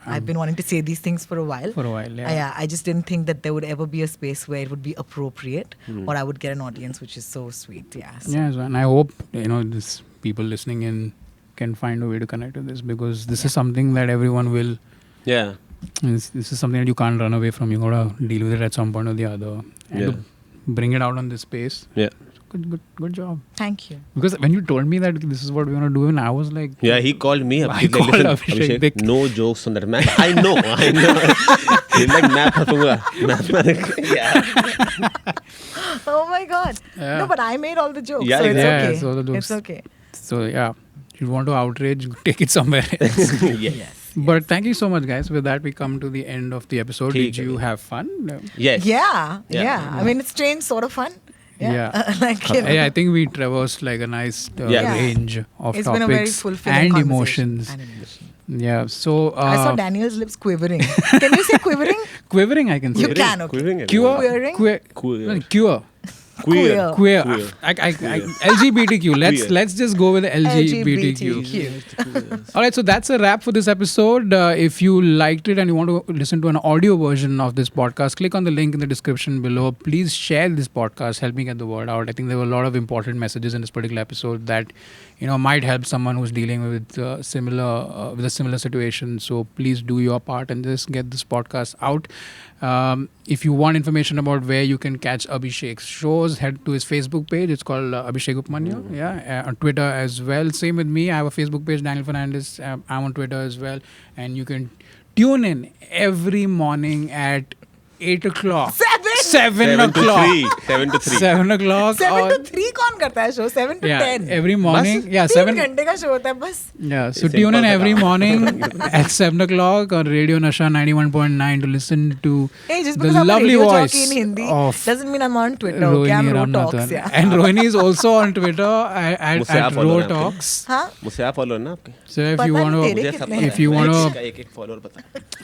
I've been wanting to say these things for a while. Yeah. I just didn't think that there would ever be a space where it would be appropriate or I would get an audience, which is so sweet. Yeah. So. Yes, and I hope this people listening in can find a way to connect with this, because this is something that everyone will. Yeah. This is something that you can't run away from. You gotta deal with it at some point or the other, and to bring it out on this space. Yeah. Good job. Thank you. Because when you told me that this is what we want to do, and I was like, Yeah, he called me up. I He's like, called listen, Abhishek. Abhishek, no jokes on that. Man, I know. He's like, मैं फंसूंगा. Yeah. Oh my God. Yeah. No, but I made all the jokes. Yeah, so it's yeah, okay. so the jokes. It's okay. so yeah, if you want to outrage, take it somewhere else. Yes. But thank you so much, guys. With that, we come to the end of the episode. ठीक Did है you भैया। have fun? Yes. Yeah. I mean, it's strange, sort of fun. Yeah. Like, you know. I think we traversed like a nice Yeah. range of It's topics been a very fulfilling and conversation. emotions. And emotion. Yeah. So I saw Daniel's lips quivering. Can you say quivering? quivering, I can say. You can, okay. Quivering है। Cure. Queering? Queer. No, cure. Queer. Queer. Queer. LGBTQ. Queer. Let's just go with LGBTQ. All right, so that's a wrap for this episode. If you liked it and you want to listen to an audio version of this podcast, click on the link in the description below. Please share this podcast. Help me get the word out. I think there were a lot of important messages in this particular episode that might help someone who's dealing with a similar situation. So please do your part and just get this podcast out. If you want information about where you can catch Abhishek's shows, head to his Facebook page. It's called Abhishek Upmanyu. Yeah, on Twitter as well. Same with me. I have a Facebook page, Daniel Fernandez. I'm on Twitter as well. And you can tune in every morning at 8 o'clock. 7 o'clock. 7 to 3. 7 o'clock. 7 to 3 कौन करता है show? 7 to 10. Every morning. बस? Yeah, 3 7. घंटे का show होता है बस. Yeah, so It's tune in simple every सा काम। morning at 7 o'clock on Radio Nasha 91.9 to listen to Hey, just the because I'm a lovely radio voice jockey in Hindi of doesn't mean I'm on Twitter. Okay, I'm Rohini Rotox. Ramanathan. Yeah. And Rohini is also on Twitter मुझसे at आप follower हैं Rotox. हाँ? मुझसे आप follower ना आपके। So if पता you नहीं want तेरे to, मुझे सब कितने पता हैं? if you want to, एक फॉलोअर बता।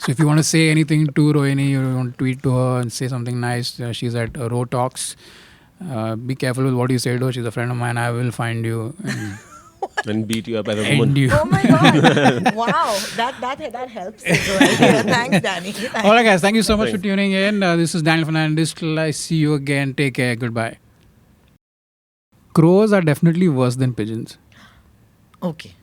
so if you want to say anything to Rohini, you want to tweet to her and say something nice. She's at Rotox. Be careful with what you say to her. She's a friend of mine. I will find you and And beat you up as a end woman. you. Oh my god! Wow, that helps as well. Yeah, thanks, Danny. Thanks. All right, guys. Thank you so much for Thanks. tuning in. This is Daniel Fernandez. Till I see you again. Take care. Goodbye. Crows are definitely worse than pigeons. Okay.